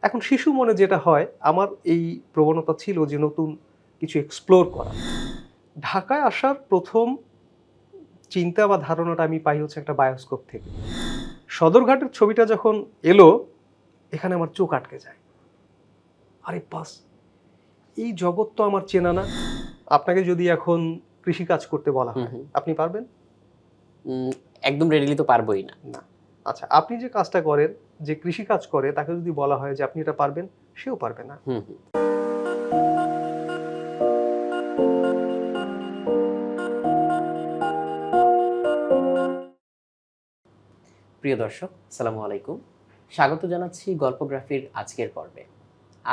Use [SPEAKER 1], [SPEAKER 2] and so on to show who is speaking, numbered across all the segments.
[SPEAKER 1] এখন শিশু মনে যেটা হয়, আমার এই প্রবণতা ছিল যে নতুন কিছু এক্সপ্লোর করা। ঢাকায় আসার প্রথম চিন্তা বা ধারণাটা আমি পাই হচ্ছে একটা বায়োস্কোপ থেকে। সদরঘাটের ছবিটা যখন এলো, এখানে আমার চোখ আটকে যায়। আরে বাস, এই জগৎ তো আমার চেনা না। আপনাকে যদি এখন কৃষিকাজ করতে বলা হয়, আপনি পারবেন?
[SPEAKER 2] একদম রেডিলি তো পারবোই না।
[SPEAKER 1] না। আচ্ছা, আপনি যে কাজটা করেন, যে কৃষিকাজ করে, তাকে যদি বলা হয় যে আপনি এটা পারবেন, সেও পারবে না।
[SPEAKER 2] প্রিয় দর্শক, আসসালামু আলাইকুম। স্বাগত জানাচ্ছি গল্পগ্রাফির আজকের পর্বে।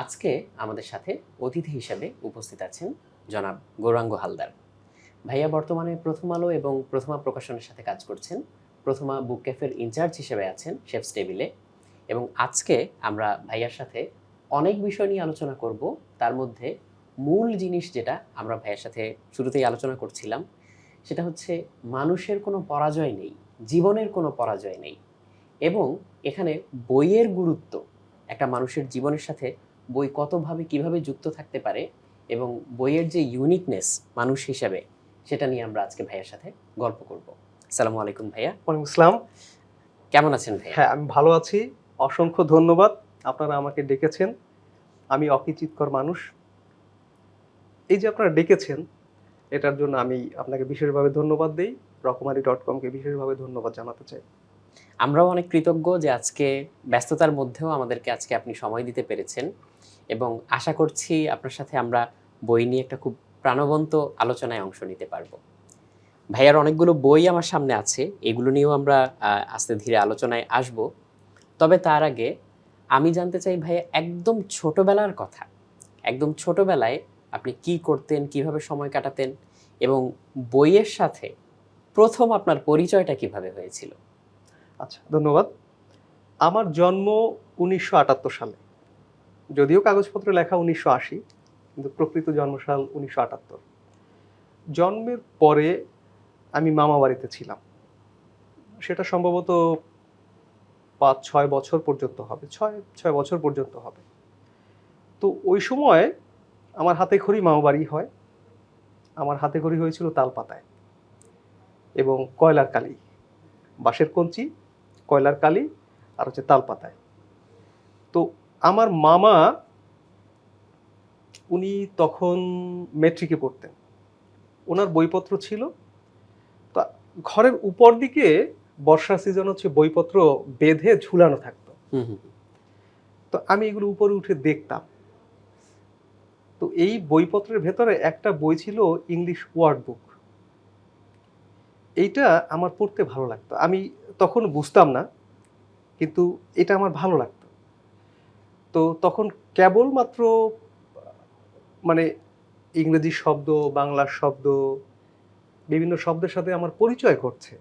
[SPEAKER 2] আজকে আমাদের সাথে অতিথি হিসেবে উপস্থিত আছেন জনাব গৌরাঙ্গ হালদার। ভাইয়া বর্তমানে প্রথম আলো এবং প্রথমা প্রকাশনের সাথে কাজ করছেন। প্রথমা বুক ক্যাফের ইনচার্জ হিসেবে আছেন শেফস টেবিলে। এবং আজকে আমরা ভাইয়ার সাথে অনেক বিষয় নিয়ে আলোচনা করব। তার মধ্যে মূল জিনিস যেটা আমরা ভাইয়ার সাথে শুরুতেই আলোচনা করছিলাম, সেটা হচ্ছে মানুষের কোনো পরাজয় নেই, জীবনের কোনো পরাজয় নেই। এবং এখানে বইয়ের গুরুত্ব, একটা মানুষের জীবনের সাথে বই কতভাবে কিভাবে যুক্ত থাকতে পারে এবং বইয়ের যে ইউনিকনেস মানুষ হিসাবে, সেটা নিয়ে আমরা আজকে ভাইয়ার সাথে গল্প করব। আসসালামু আলাইকুম ভাইয়া।
[SPEAKER 1] ওয়ালাইকুম আসসালাম।
[SPEAKER 2] কেমন আছেন ভাইয়া?
[SPEAKER 1] হ্যাঁ, আমি ভালো আছি। অসংখ্য ধন্যবাদ, আপনারা আমাকে ডেকেছেন। আমি অকিচিৎকর মানুষ। এই যে আপনারা ডেকেছেন, এটার জন্য আমি আপনাকে বিশেষভাবে ধন্যবাদ দেই। রকমারি.com-কে বিশেষভাবে ধন্যবাদ জানাতে চাই।
[SPEAKER 2] আমরাও অনেক কৃতজ্ঞ যে আজকে ব্যস্ততার মধ্যেও আমাদেরকে আজকে আপনি সময় দিতে পেরেছেন, এবং আশা করছি আপনার সাথে আমরা বই নিয়ে একটা খুব প্রাণবন্ত আলোচনায় অংশ নিতে পারবো। ভাইয়ার অনেকগুলো বই আমার সামনে আছে, এগুলো নিয়েও আমরা আস্তে ধীরে আলোচনায় আসব। তবে তার আগে আমি জানতে চাই ভাইয়া, একদম ছোটবেলার কথা। একদম ছোটবেলায় আপনি কি করতেন, কিভাবে সময় কাটাতেন, এবং বইয়ের সাথে প্রথম আপনার পরিচয়টা কিভাবে হয়েছিল?
[SPEAKER 1] আচ্ছা, ধন্যবাদ। আমার জন্ম ১৯৭৮ সালে। যদিও কাগজপত্রে লেখা ১৯৮০, কিন্তু প্রকৃত জন্মসাল ১৯৭৮। জন্মের পরে আমি মামা বাড়িতে ছিলাম। সেটা সম্ভবত ৫-৬ বছর পর্যন্ত হবে। ৬ বছর পর্যন্ত হবে। তো ওই সময় আমার হাতেখড়ি মামাবাড়ি হয়। আমার হাতেখড়ি হয়েছিল তালপাতায় এবং কয়লার কালি। বাঁশের কঞ্চি, কয়লার কালি আর হচ্ছে তালপাতায়। তো আমার মামা, উনি তখন মেট্রিকে পড়তেন। ওনার বইপত্র ছিল। তো ঘরের উপর দিকে বর্ষার সিজন হচ্ছে বইপত্র বেঁধে ঝুলানো থাকতো। তো আমি এগুলো উপরে উঠে দেখতাম। তো এই বইপত্রের ভেতরে একটা বই ছিল ইংলিশ ওয়ার্ড বুক। এইটা আমার পড়তে ভালো লাগতো। আমি তখন বুঝতাম না, কিন্তু এটা আমার ভালো লাগতো। তো তখন কেবলমাত্র মানে ইংরেজি শব্দ, বাংলার শব্দ, বিভিন্ন শব্দের সাথে আমার পরিচয় ঘটছে।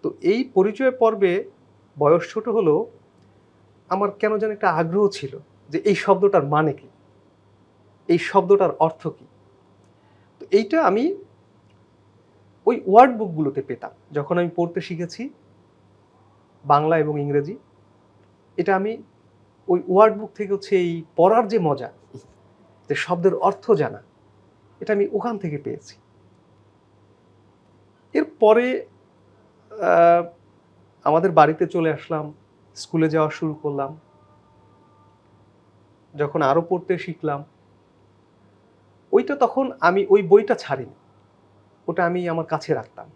[SPEAKER 1] তো এই পরিচয় পর্বে বয়স ছোট হলেও আমার কেন যেন একটা আগ্রহ ছিল যে এই শব্দটার মানে কি, এই শব্দটার অর্থ কি। তো এইটা আমি ওই ওয়ার্ড বুকগুলোতে পেতাম। যখন আমি পড়তে শিখেছি বাংলা এবং ইংরেজি, এটা আমি ওই ওয়ার্ড বুক থেকে হচ্ছে এই পড়ার যে মজা, যে শব্দের অর্থ জানা, এটা আমি ওখান থেকে পেয়েছি। এরপরে আমাদের বাড়িতে চলে আসলাম, স্কুলে যাওয়া শুরু করলাম। যখন আরো পড়তে শিখলাম, ওইটা তখন আমি ওই বইটা ছাড়িনি, ওটা আমি আমার কাছে রাখতাম।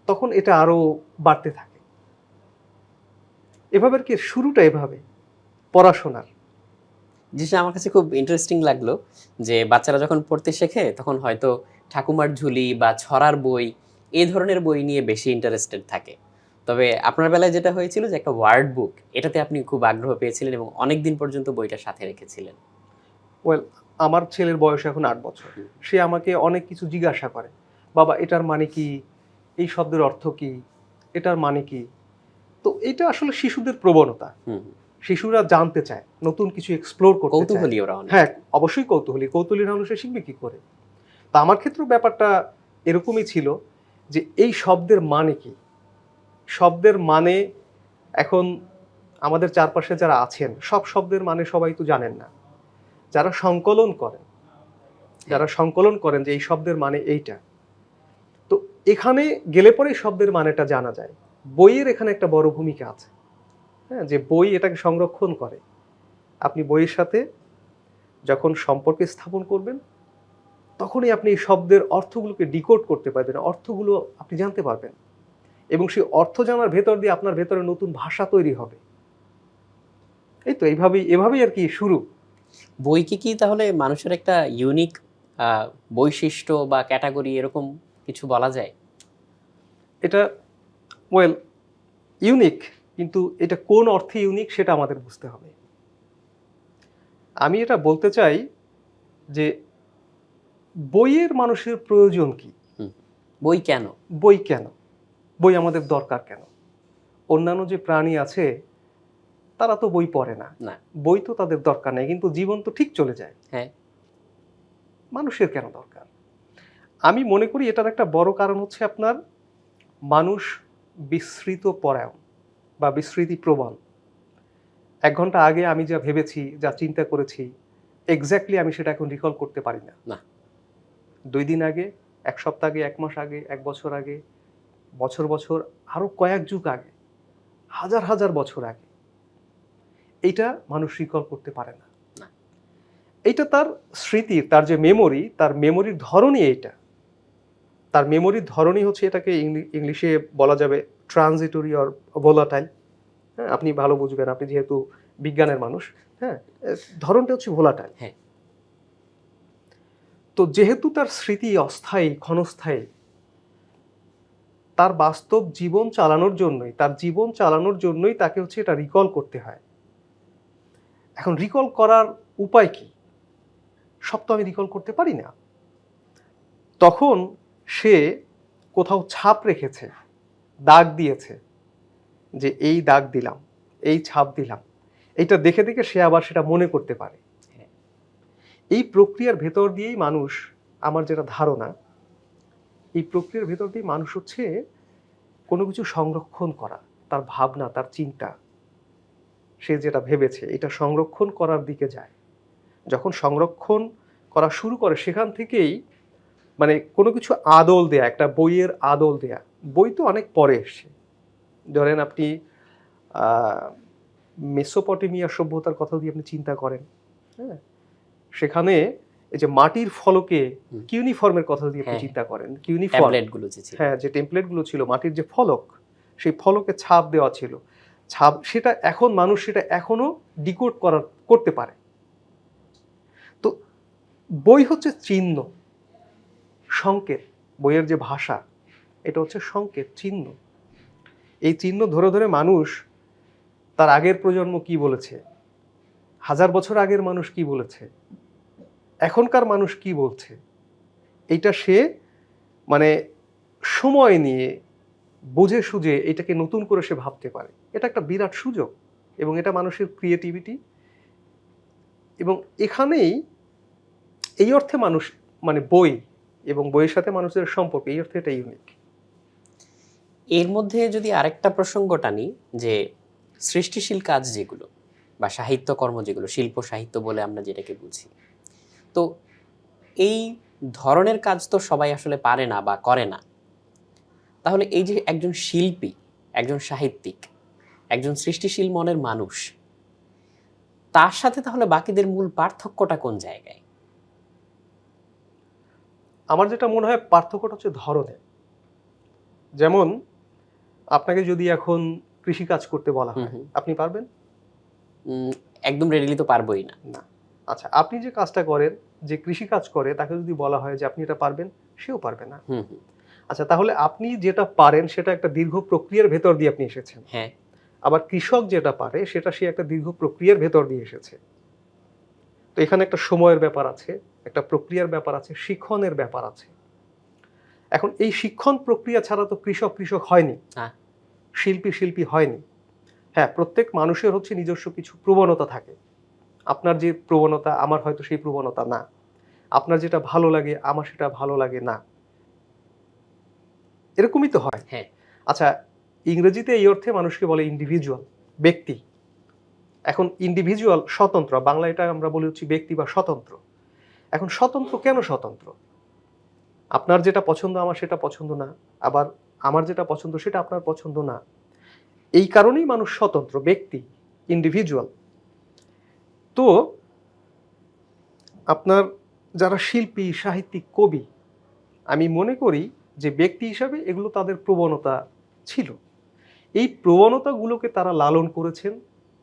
[SPEAKER 1] তখন এটা আরো বাড়তে থাকে। এভাবে আর কি শুরুটা এভাবে পড়াশোনার।
[SPEAKER 2] জিনিসটা আমার কাছে খুব ইন্টারেস্টিং লাগলো যে বাচ্চারা যখন পড়তে শেখে তখন হয়তো ঠাকুমার ঝুলি বা ছড়ার বই, এই ধরনের বই নিয়ে বেশি ইন্টারেস্টেড থাকে। তবে আপনার বেলায় যেটা হয়েছিল যে একটা ওয়ার্ড বুক, এটাতে আপনি খুব আগ্রহ পেয়েছিলেন এবং অনেক দিন পর্যন্ত বইটা সাথে রেখেছিলেন।
[SPEAKER 1] ওয়েল, আমার ছেলের বয়স এখন ৮ বছর। সে আমাকে অনেক কিছু জিজ্ঞাসা করে, বাবা এটার মানে কি, এই শব্দের অর্থ কি, এটার মানে কি। তো এটা আসলে শিশুদের প্রবণতা। শিশুরা জানতে চায়, নতুন কিছু এক্সপ্লোর করতে চায়।
[SPEAKER 2] কৌতূহলী ওরা অনেক।
[SPEAKER 1] হ্যাঁ, অবশ্যই কৌতূহলী। কৌতূহলী না হলে সে শিখবে কি করে। তা আমার ক্ষেত্রেও ব্যাপারটা এরকমই ছিল যে এই শব্দের মানে কি, শব্দের মানে এখন আমাদের চারপাশে যারা আছেন সব শব্দের মানে সবাই তো জানেন না। যারা সংকলন করেন যে এই শব্দের মানে এইটা, তো এখানে গেলে পরে শব্দের মানেটা জানা যায়। বইয়ের এখানে একটা বড় ভূমিকা আছে, হ্যাঁ, যে বই এটাকে সংরক্ষণ করে। আপনি বইয়ের সাথে যখন সম্পর্ক স্থাপন করবেন তখনই আপনি এই শব্দের অর্থগুলোকে ডিকোড করতে পারবেন, অর্থগুলো আপনি জানতে পারবেন, এবং সেই অর্থ জানার ভেতর দিয়ে আপনার ভেতরে নতুন ভাষা তৈরি হবে। এই তো এভাবেই আর কি শুরু।
[SPEAKER 2] বইকে কি তাহলে মানুষের একটা ইউনিক বৈশিষ্ট্য বা ক্যাটাগরি এরকম কিছু বলা যায়?
[SPEAKER 1] এটা ওয়েল ইউনিক, কিন্তু এটা কোন অর্থে ইউনিক সেটা আমাদের বুঝতে হবে। আমি এটা বলতে চাই যে বইয়ের মানুষের প্রয়োজন কি?
[SPEAKER 2] বই কেন?
[SPEAKER 1] বই কেন? বই আমাদের দরকার কেন? অন্যান্য যে প্রাণী আছে তারা তো বই পড়ে না,
[SPEAKER 2] না।
[SPEAKER 1] বই তো তাদের দরকার নেই, কিন্তু জীবন তো ঠিক চলে যায়।
[SPEAKER 2] হ্যাঁ।
[SPEAKER 1] মানুষের কেন দরকার? আমি মনে করি এটার একটা বড় কারণ হচ্ছে আপনার মানুষ বিস্মৃত পরায়ণ বা বিস্মৃতি প্রবণ। 1 ঘন্টা আগে আমি যা ভেবেছি, যা চিন্তা করেছি, এক্স্যাক্টলি আমি সেটা এখন রিকল করতে পারি না।
[SPEAKER 2] না।
[SPEAKER 1] 2 দিন আগে, 1 সপ্তাহ আগে, 1 মাস আগে, 1 বছর আগে, বছর আরো কয়েক যুগ আগে, হাজার বছর আগে, এইটা মানুষ রিকল করতে পারে না।
[SPEAKER 2] না।
[SPEAKER 1] এইটা তার স্মৃতির, তার যে মেমোরি, তার মেমোরির ধরনই এইটা। তার মেমোরির ধরনই হচ্ছে, এটাকে ইংলিশে বলা যাবে ট্রানজিটরি অর ভোলাটাইল। হ্যাঁ, আপনি ভালো বুঝবেন, আপনি যেহেতু বিজ্ঞানের মানুষ। হ্যাঁ, ধরনটা হচ্ছে ভোলাটাইল।
[SPEAKER 2] হ্যাঁ।
[SPEAKER 1] তো যেহেতু তার স্মৃতি অস্থায়ী, ক্ষণস্থায়ী, তার বাস্তব জীবন চালানোর জন্যই তাকে হচ্ছে এটা রিকল করতে হয়। এখন রিকল করার উপায় কি? সব তো আমি রিকল করতে পারি না। তখন সে কোথাও ছাপ রেখেছে, দাগ দিয়েছে, যে এই দাগ দিলাম, এই ছাপ দিলাম, এইটা দেখে সে আবার সেটা মনে করতে পারে। এই প্রক্রিয়ার ভেতর দিয়েই মানুষ, আমার যেটা ধারণা, এই প্রক্রিয়ার ভেতর দিয়ে মানুষ হচ্ছে কোনো কিছু সংরক্ষণ করা, তার ভাবনা, তার চিন্তা, সে যেটা ভেবেছে এটা সংরক্ষণ করার দিকে যায়। যখন সংরক্ষণ করা শুরু করে সেখান থেকেই মানে কোনো কিছু আদল দেয়া, একটা বইয়ের আদল দেয়া। বই তো অনেক পরে এসছে। ধরেন আপনি মেসোপটেমিয়া সভ্যতার কথা যদি আপনি চিন্তা করেন, হ্যাঁ, সেখানে এই যে মাটির ফলকে কিউনিফর্মের কথা যদি আপনি চিন্তা করেন, কিউনিফর্ম, হ্যাঁ, যে টেমপ্লেটগুলো ছিল, মাটির যে ফলক, সেই ফলকে ছাপ দেওয়া ছিল, ছাপ, সেটা এখন মানুষ সেটা এখনো ডিকোড করতে পারে। তো বই হচ্ছে চিহ্ন, সংকেত। বইয়ের যে ভাষা, এটা হচ্ছে সংকেত, চিহ্ন। এই চিহ্ন ধরে ধরে মানুষ তার আগের প্রজন্ম কি বলেছে, 1000 বছর আগের মানুষ কি বলেছে, এখনকার মানুষ কি বলছে, এইটা সে মানে সময় নিয়ে বুঝে সুঝে এটাকে নতুন করে সে ভাবতে পারে। এটা একটা বিরাট সুযোগ, এবং এটা মানুষের ক্রিয়েটিভিটি। এবং এখানেই এই অর্থে মানুষ মানে বই এবং বইয়ের সাথে মানুষের সম্পর্ক, এই অর্থে এটা ইউনিক।
[SPEAKER 2] এর মধ্যে যদি আরেকটা প্রসঙ্গ টানি, যে সৃষ্টিশীল কাজ যেগুলো বা সাহিত্যকর্ম যেগুলো, শিল্প সাহিত্য বলে আমরা যেটাকে বুঝি, তো এই ধরনের কাজ তো সবাই আসলে পারে না বা করে না। তাহলে এই যে একজন শিল্পী, একজন সাহিত্যিক, একজন সৃষ্টিশীল মনের মানুষ, তার সাথে তাহলে বাকিদের মূল পার্থক্যটা কোন জায়গায়?
[SPEAKER 1] আমার যেটা মনে হয় পার্থক্যটা হচ্ছে ধরনে। যেমন আপনাকে যদি এখন কৃষিকাজ করতে বলা হয়, আপনি পারবেন?
[SPEAKER 2] একদম রেডিলি তো পারবোই না।
[SPEAKER 1] না। আচ্ছা, আপনি যে কাজটা করেন, যে কৃষিকাজ করে, তাকে যদি বলা হয় যে আপনি এটা পারবেন, সেও পারবে না। আচ্ছা, তাহলে আপনি যেটা পারেন সেটা একটা দীর্ঘ প্রক্রিয়ার ভেতর দিয়ে আপনি এসেছেন।
[SPEAKER 2] হ্যাঁ।
[SPEAKER 1] আবার কৃষক যেটা পারে সেটা সে একটা দীর্ঘ প্রক্রিয়ার ভেতর দিয়ে এসেছে। তো এখানে একটা সময়ের ব্যাপার আছে, একটা প্রক্রিয়ার ব্যাপার আছে, শিক্ষণের ব্যাপার আছে। এখন এই শিক্ষণ প্রক্রিয়া ছাড়া তো কৃষক হয়নি, শিল্পী হয়নি। হ্যাঁ, প্রত্যেক মানুষের হচ্ছে নিজস্ব কিছু প্রবণতা থাকে। আপনার যে প্রবণতা আমার হয়তো সেই প্রবণতা না, আপনার যেটা ভালো লাগে আমার সেটা ভালো লাগে না, এরকমই তো হয়।
[SPEAKER 2] হ্যাঁ।
[SPEAKER 1] আচ্ছা, ইংরেজিতে এই অর্থে মানুষকে বলে ইন্ডিভিজুয়াল, ব্যক্তি। এখন ইন্ডিভিজুয়াল স্বতন্ত্র, বাংলা এটা আমরা বলি হচ্ছে ব্যক্তি বা স্বতন্ত্র। এখন স্বতন্ত্র কেন স্বতন্ত্র? আপনার যেটা পছন্দ আমার সেটা পছন্দ না, আবার আমার যেটা পছন্দ সেটা আপনার পছন্দ না। এই কারণেই মানুষ স্বতন্ত্র, ব্যক্তি, ইন্ডিভিজুয়াল। তো আপনার যারা শিল্পী, সাহিত্যিক, কবি, আমি মনে করি যে ব্যক্তি হিসাবে এগুলো তাদের প্রবণতা ছিল। এই প্রবণতাগুলোকে তারা লালন করেছেন,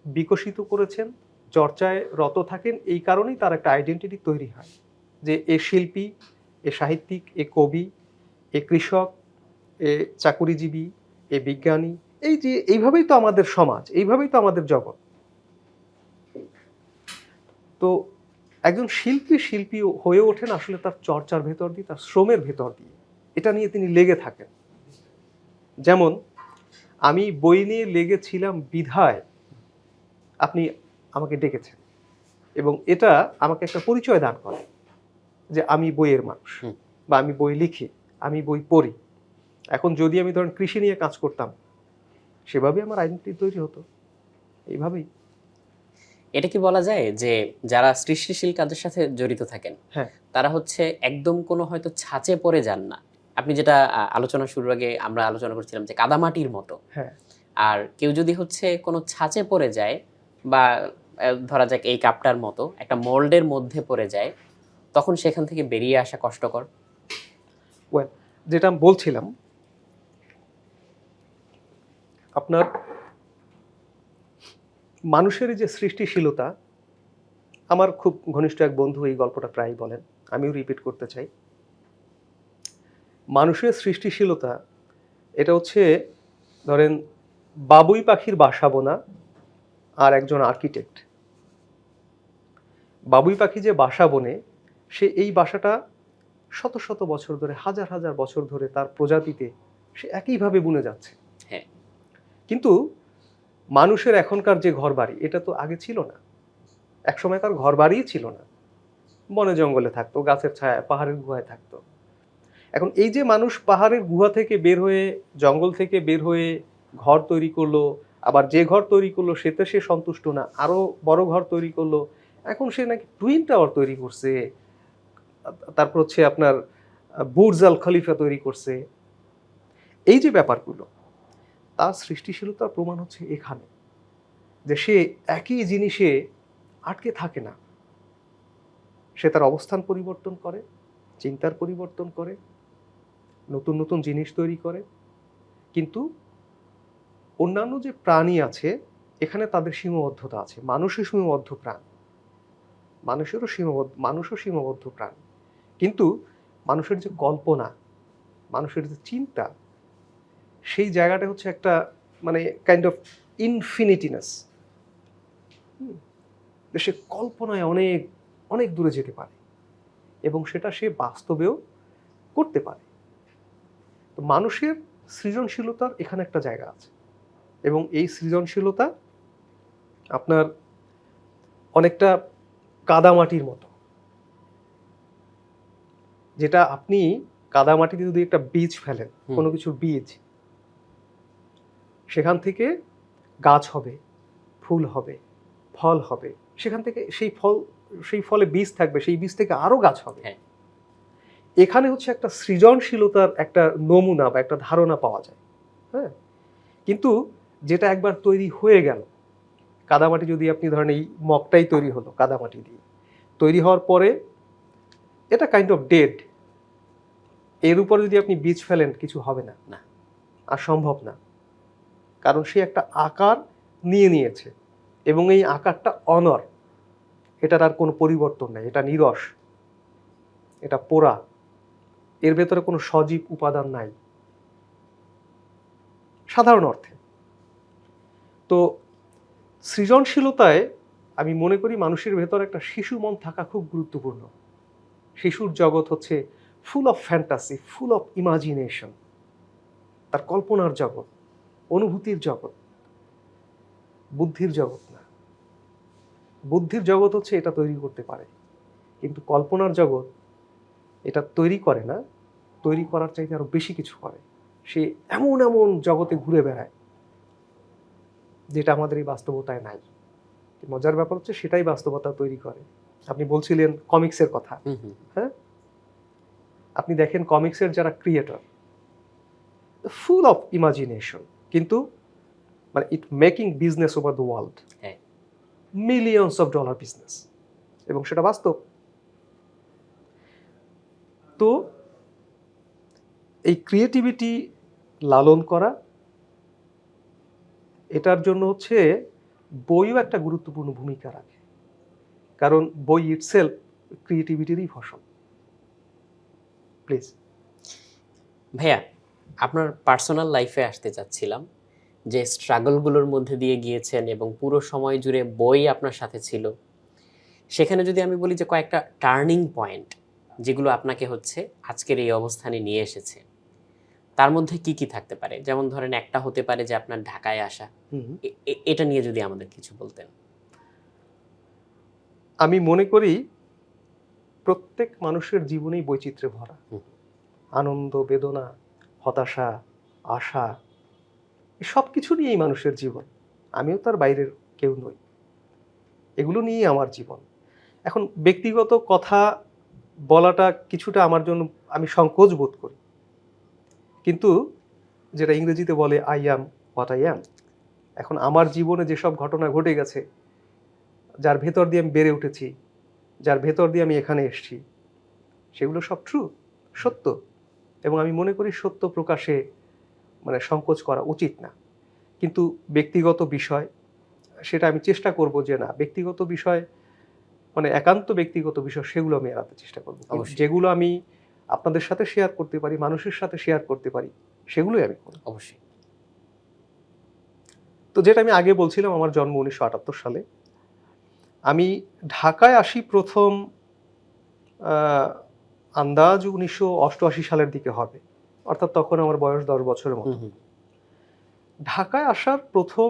[SPEAKER 1] বিকশিত করেছেন, চর্চায় রত থাকেন। এই কারণেই তার একটা আইডেন্টিটি তৈরি হয় যে এ শিল্পী, এ সাহিত্যিক, এ কবি, এ কৃষক, এ চাকুরিজীবী, এ বিজ্ঞানী। এই যে এইভাবেই তো আমাদের সমাজ, এইভাবেই তো আমাদের জগৎ। তো একজন শিল্পী শিল্পী হয়ে ওঠেন আসলে তার চর্চার ভেতর দিয়ে, তার শ্রমের ভেতর দিয়ে। এটা নিয়ে তিনি লেগে থাকেন। যেমন আমি বই নিয়ে লেগেছিলাম বিধায় আপনি আমাকে ডেকেছেন, এবং এটা আমাকে একটা পরিচয় দান করে যে আমি বইয়ের মানুষ, বা আমি বই লিখি, আমি বই পড়ি। এখন যদি আমি ধরেন কৃষি নিয়ে কাজ করতাম, সেভাবেই আমার আইডেন্টিটি তৈরি হতো, এইভাবেই।
[SPEAKER 2] এটা কি বলা যায় যে যারা সৃষ্টিশীল কাজের সাথে জড়িত থাকেন,
[SPEAKER 1] হ্যাঁ,
[SPEAKER 2] তারা হচ্ছে একদম কোনো হয়তো ছাঁচে পড়ে যান না? আপনি যেটা আলোচনা শুরুর আগে আমরা আলোচনা করছিলাম যে কাদামাটির মতো।
[SPEAKER 1] হ্যাঁ,
[SPEAKER 2] আর কেউ যদি হচ্ছে কোনো ছাঁচে পড়ে যায়, বা ধরা যাক এই কাপটার মতো একটা মোল্ডের মধ্যে পড়ে যায়, তখন সেখান থেকে বেরিয়ে আসা কষ্টকর।
[SPEAKER 1] ওয়েল, যেটা আমি বলছিলাম, আপনার মানুষের এই যে সৃষ্টিশীলতা, আমার খুব ঘনিষ্ঠ এক বন্ধু এই গল্পটা প্রায়ই বলেন, আমিও রিপিট করতে চাই। মানুষের সৃষ্টিশীলতা এটা হচ্ছে, ধরেন বাবুই পাখির বাসা বোনা আর একজন আর্কিটেক্ট। বাবুই পাখি যে বাসা বনে, সে এই বাসাটা শত শত বছর ধরে, হাজার হাজার বছর ধরে তার প্রজাতিতে সে একইভাবে বুনে যাচ্ছে।
[SPEAKER 2] হ্যাঁ।
[SPEAKER 1] কিন্তু মানুষের এখনকার যে ঘর বাড়ি, এটা তো আগে ছিল না। একসময় তার ঘর বাড়িই ছিল না, বনে জঙ্গলে থাকতো, গাছের ছায়ায়, পাহাড়ের গুহায় থাকতো। এখন এই যে মানুষ পাহাড়ের গুহা থেকে বের হয়ে, জঙ্গল থেকে বের হয়ে ঘর তৈরি করলো, আবার যে ঘর তৈরি করলো সেতে সে সন্তুষ্ট না, আরো বড় ঘর তৈরি করলো, এখন সে নাকি টুইন টাওয়ার তৈরি করছে, তারপর হচ্ছে আপনার বুর্জ আল খলিফা তৈরি করছে। এই যে ব্যাপারগুলো, তার সৃষ্টিশীলতার প্রমাণ হচ্ছে এখানে, যে সে একই জিনিসে আটকে থাকে না। সে তার অবস্থান পরিবর্তন করে, চিন্তার পরিবর্তন করে, নতুন নতুন জিনিস তৈরি করে। কিন্তু অন্যান্য যে প্রাণী আছে, এখানে তাদের সীমাবদ্ধতা আছে। মানুষও সীমাবদ্ধ প্রাণ, মানুষও সীমাবদ্ধ প্রাণ। কিন্তু মানুষের যে কল্পনা, মানুষের যে চিন্তা, সেই জায়গাটা হচ্ছে একটা মানে কাইন্ড অফ ইনফিনিটিনেস। সে কল্পনায় অনেক অনেক দূরে যেতে পারে, এবং সেটা সে বাস্তবেও করতে পারে। তো মানুষের সৃজনশীলতার এখানে একটা জায়গা আছে, এবং এই সৃজনশীলতা আপনার অনেকটা কাদামাটির মতো। যেটা আপনি কাদামাটিতে যদি একটা বীজ ফেলেন, কোনো কিছুর বীজ, সেখান থেকে গাছ হবে, ফুল হবে, ফল হবে, সেখান থেকে সেই ফলে বীজ থাকবে, সেই বীজ থেকে আরো গাছ হবে। এখানে হচ্ছে একটা সৃজনশীলতার একটা নমুনা বা একটা ধারণা পাওয়া যায়। হ্যাঁ, কিন্তু যেটা একবার তৈরি হয়ে গেল, কাদামাটি যদি আপনি ধরেন, এই মগটাই তৈরি হলো কাদামাটি দিয়ে, তৈরি হওয়ার পরে এটা কাইন্ড অফ ডেড। এর উপরে যদি আপনি বীজ ফেলেন, কিছু হবে না, আর সম্ভব না। কারণ সে একটা আকার নিয়ে নিয়েছে, এবং এই আকারটা অনর, এটার আর কোনো পরিবর্তন নেই, এটা নিরস, এটা পোড়া, এর ভেতরে কোনো সজীব উপাদান নাই সাধারণ অর্থে। তো সৃজনশীলতায় আমি মনে করি মানুষের ভেতর একটা শিশু মন থাকা খুব গুরুত্বপূর্ণ। শিশুর জগৎ হচ্ছে full of fantasy, full of imagination, তার কল্পনার জগৎ, অনুভূতির জগৎ, বুদ্ধির জগৎ না। বুদ্ধির জগৎ হচ্ছে এটা তৈরি করতে পারে, কিন্তু কল্পনার জগৎ এটা তৈরি করে না, তৈরি করার চাইতে আরো বেশি কিছু করে। সে এমন এমন জগতে ঘুরে বেড়ায় যেটা আমাদের এই বাস্তবতায় নাই। মজার ব্যাপার হচ্ছে সেটাই বাস্তবতা তৈরি করে। আপনি বলছিলেন কমিক্সের কথা,
[SPEAKER 2] হুম হুম
[SPEAKER 1] হ্যাঁ? আপনি দেখেন কমিক্সের যারা ক্রিয়েটর, ফুল অফ ইমাজিনেশন, কিন্তু মানে it making business over the world,
[SPEAKER 2] হ্যাঁ।
[SPEAKER 1] মিলিয়নস অফ ডলার বিজনেস, এবং সেটা বাস্তব। তো এই ক্রিয়েটিভিটি লালন করা, এটার জন্য হচ্ছে বইও একটা গুরুত্বপূর্ণ ভূমিকা রাখে, কারণ বই ইটসেলফ ক্রিয়েটিভিটিরই ফসল। প্লিজ।
[SPEAKER 2] ভাইয়া, আপনার পার্সোনাল লাইফে আসতে চাচ্ছিলাম, যে স্ট্রাগলগুলোর মধ্যে দিয়ে গিয়েছেন এবং পুরো সময় জুড়ে বই আপনার সাথে ছিল, সেখানে যদি আমি বলি যে কয়েকটা টার্নিং পয়েন্ট যেগুলো আপনাকে হচ্ছে আজকের এই অবস্থানে নিয়ে এসেছে, তার মধ্যে কি কি থাকতে পারে? যেমন ধরেন একটা হতে পারে যে আপনার ঢাকায় আসা, এটা নিয়ে যদি আমাদের কিছু বলতেন।
[SPEAKER 1] আমি মনে করি প্রত্যেক মানুষের জীবনেই বৈচিত্র্যে ভরা,
[SPEAKER 2] হুম।
[SPEAKER 1] আনন্দ, বেদনা, হতাশা, আশা, সব কিছু নিয়েই মানুষের জীবন। আমিও তার বাইরের কেউ নই, এগুলো নিয়েই আমার জীবন। এখন ব্যক্তিগত কথা বলাটা কিছুটা আমার জন্য, আমি সংকোচ বোধ করি, কিন্তু যেটা ইংরেজিতে বলে I am what I am. এখন আমার জীবনে যেসব ঘটনা ঘটে গেছে, যার ভেতর দিয়ে আমি বেড়ে উঠেছি, যার ভেতর দিয়ে আমি এখানে এসেছি, সেগুলো সব ট্রু, সত্য, এবং আমি মনে করি সত্য প্রকাশে মানে সংকোচ করা উচিত না। কিন্তু ব্যক্তিগত বিষয়, সেটা আমি চেষ্টা করব যে না, ব্যক্তিগত বিষয় মানে একান্ত ব্যক্তিগত বিষয়, সেগুলো আমি এড়াতে চেষ্টা করব।
[SPEAKER 2] অবশ্যই।
[SPEAKER 1] যেগুলো আমি আপনাদের সাথে শেয়ার করতে পারি, মানুষের সাথে শেয়ার করতে পারি, সেগুলোই আমি করব।
[SPEAKER 2] অবশ্যই।
[SPEAKER 1] তো যেটা আমি আগে বলছিলাম, আমার জন্ম 1978 সালে। আমি ঢাকায় আসি প্রথম আন্দাজ 1988 সালের দিকে হবে, অর্থাৎ তখন আমার বয়স 10 বছরের মতো। ঢাকায় আসার প্রথম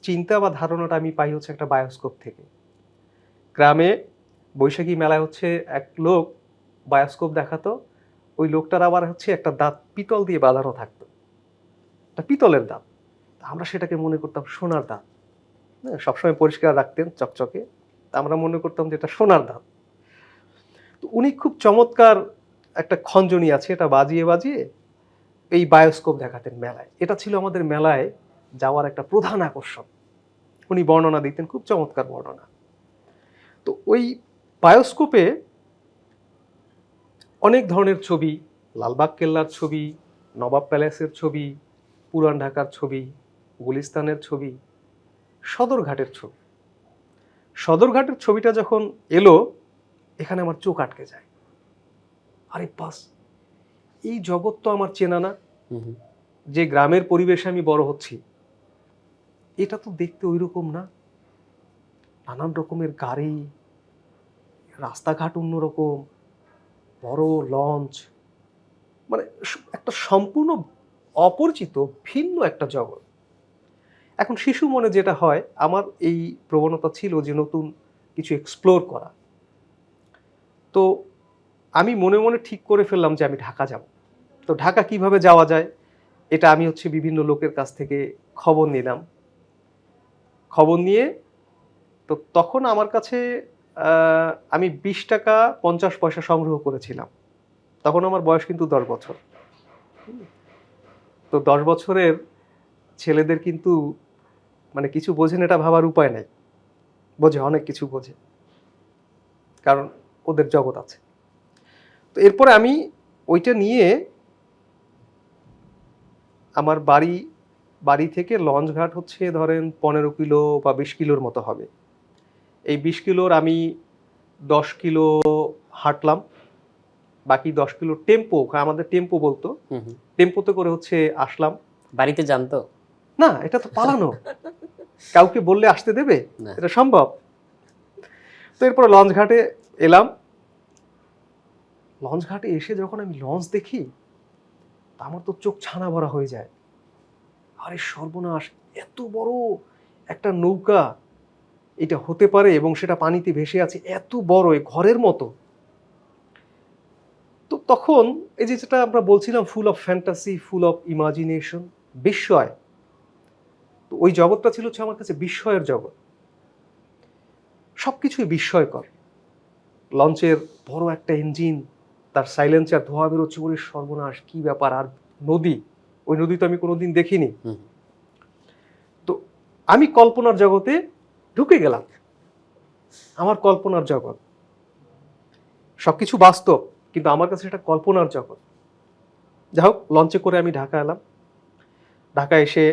[SPEAKER 1] চিন্তা বা ধারণাটা আমি পাই হচ্ছে একটা বায়োস্কোপ থেকে। গ্রামে বৈশাখী মেলায় হচ্ছে এক লোক বায়োস্কোপ দেখাতো, ওই লোকটার আবার হচ্ছে একটা দাঁত পিতল দিয়ে বাঁধানো থাকতো, একটা পিতলের দাঁত। আমরা সেটাকে মনে করতাম সোনার দাঁত, হ্যাঁ, সবসময় পরিষ্কার রাখতেন চকচকে, আমরা মনে করতাম যে এটা সোনার দাঁত। তো উনি খুব চমৎকার একটা খঞ্জনি আছে, এটা বাজিয়ে বাজিয়ে এই বায়োস্কোপ দেখাতেন মেলায়। এটা ছিল আমাদের মেলায় যাওয়ার একটা প্রধান আকর্ষণ। উনি বর্ণনা দিতেন, খুব চমৎকার বর্ণনা। তো ওই বায়োস্কোপে অনেক ধরনের ছবি, লালবাগ কেল্লার ছবি, নবাব প্যালেসের ছবি, পুরান ঢাকার ছবি, গুলিস্তানের ছবি, সদরঘাটের ছবি। সদরঘাটের ছবিটা যখন এলো, এখানে আমার চোখ আটকে যায়। আরে বাস, এই জগৎ তো আমার চেনা না। যে গ্রামের পরিবেশে আমি বড় হচ্ছি, এটা তো দেখতে ওই রকম না। নানান রকমের গাড়ি, রাস্তাঘাট অন্যরকম, বড় লঞ্চ, মানে একটা সম্পূর্ণ অপরিচিত ভিন্ন একটা জগৎ। এখন শিশু মনে যেটা হয়, আমার এই প্রবণতা ছিল যে নতুন কিছু এক্সপ্লোর করা। তো আমি মনে মনে ঠিক করে ফেললাম যে আমি ঢাকা যাব। তো ঢাকা কিভাবে যাওয়া যায়, এটা আমি হচ্ছে বিভিন্ন লোকের কাছ থেকে খবর নিলাম। খবর নিয়ে তো তখন আমার কাছে আমি 20 টাকা 50 পয়সা সংগ্রহ করেছিলাম। তখন আমার বয়স কিন্তু 10 বছর। তো 10 বছরের ছেলেদের কিন্তু মানে কিছু বোঝেন এটা ভাবার উপায় নাই। বোঝে, অনেক কিছু বোঝে, কারণ ওদের জগৎ আছে। তো এরপরে আমি ওইটা নিয়ে আমার বাড়ি থেকে লঞ্চ ঘাট হচ্ছে ধরেন 15 কিলো বা 20 কিলোর মতো হবে। এই 20 কিলোর আমি 10 কিলো হাঁটলাম, বাকি 10 কিলো টেম্পো, আমাদের টেম্পো বলতো, টেম্পোতে করে হচ্ছে আসলাম।
[SPEAKER 2] বাড়িতে জানতো
[SPEAKER 1] না, এটা তো পালানো, কাউকে বললে আসতে দেবে? এটা সম্ভব? তো এরপরে লঞ্চ ঘাটে এলাম। লঞ্চ ঘাটে এসে যখন আমি লঞ্চ দেখি, আমার তো চোখ ছানা ভরা হয়ে যায়। আরে সর্বনাশ, এত বড় একটা নৌকা এটা হতে পারে, এবং সেটা পানিতে ভেসে আছে, এত বড়, ঘরের মতো। তো তখন এই যে যেটা আমরা বলছিলাম, full of fantasy, full of imagination, বিস্ময়। তো ওই জগৎটা ছিল হচ্ছে আমার কাছে বিস্ময়ের জগৎ। সব কিছুই বিস্ময়কর। লঞ্চের বড় একটা ইঞ্জিন, তার সাইলেন্সার, ধোঁয়া বেরোচ্ছে বলে সর্বনাশ, কি ব্যাপার। আর নদী, ওই নদী তো আমি কোনোদিন দেখিনি।
[SPEAKER 2] হুম।
[SPEAKER 1] তো আমি কল্পনার জগতে ঢুকে গেলাম। আমার কল্পনার জগৎ, সবকিছু বাস্তব, কিন্তু আমার কাছে এটা কল্পনার জগৎ। যাই হোক, লঞ্চে করে আমি ঢাকা এলাম। ঢাকা এসে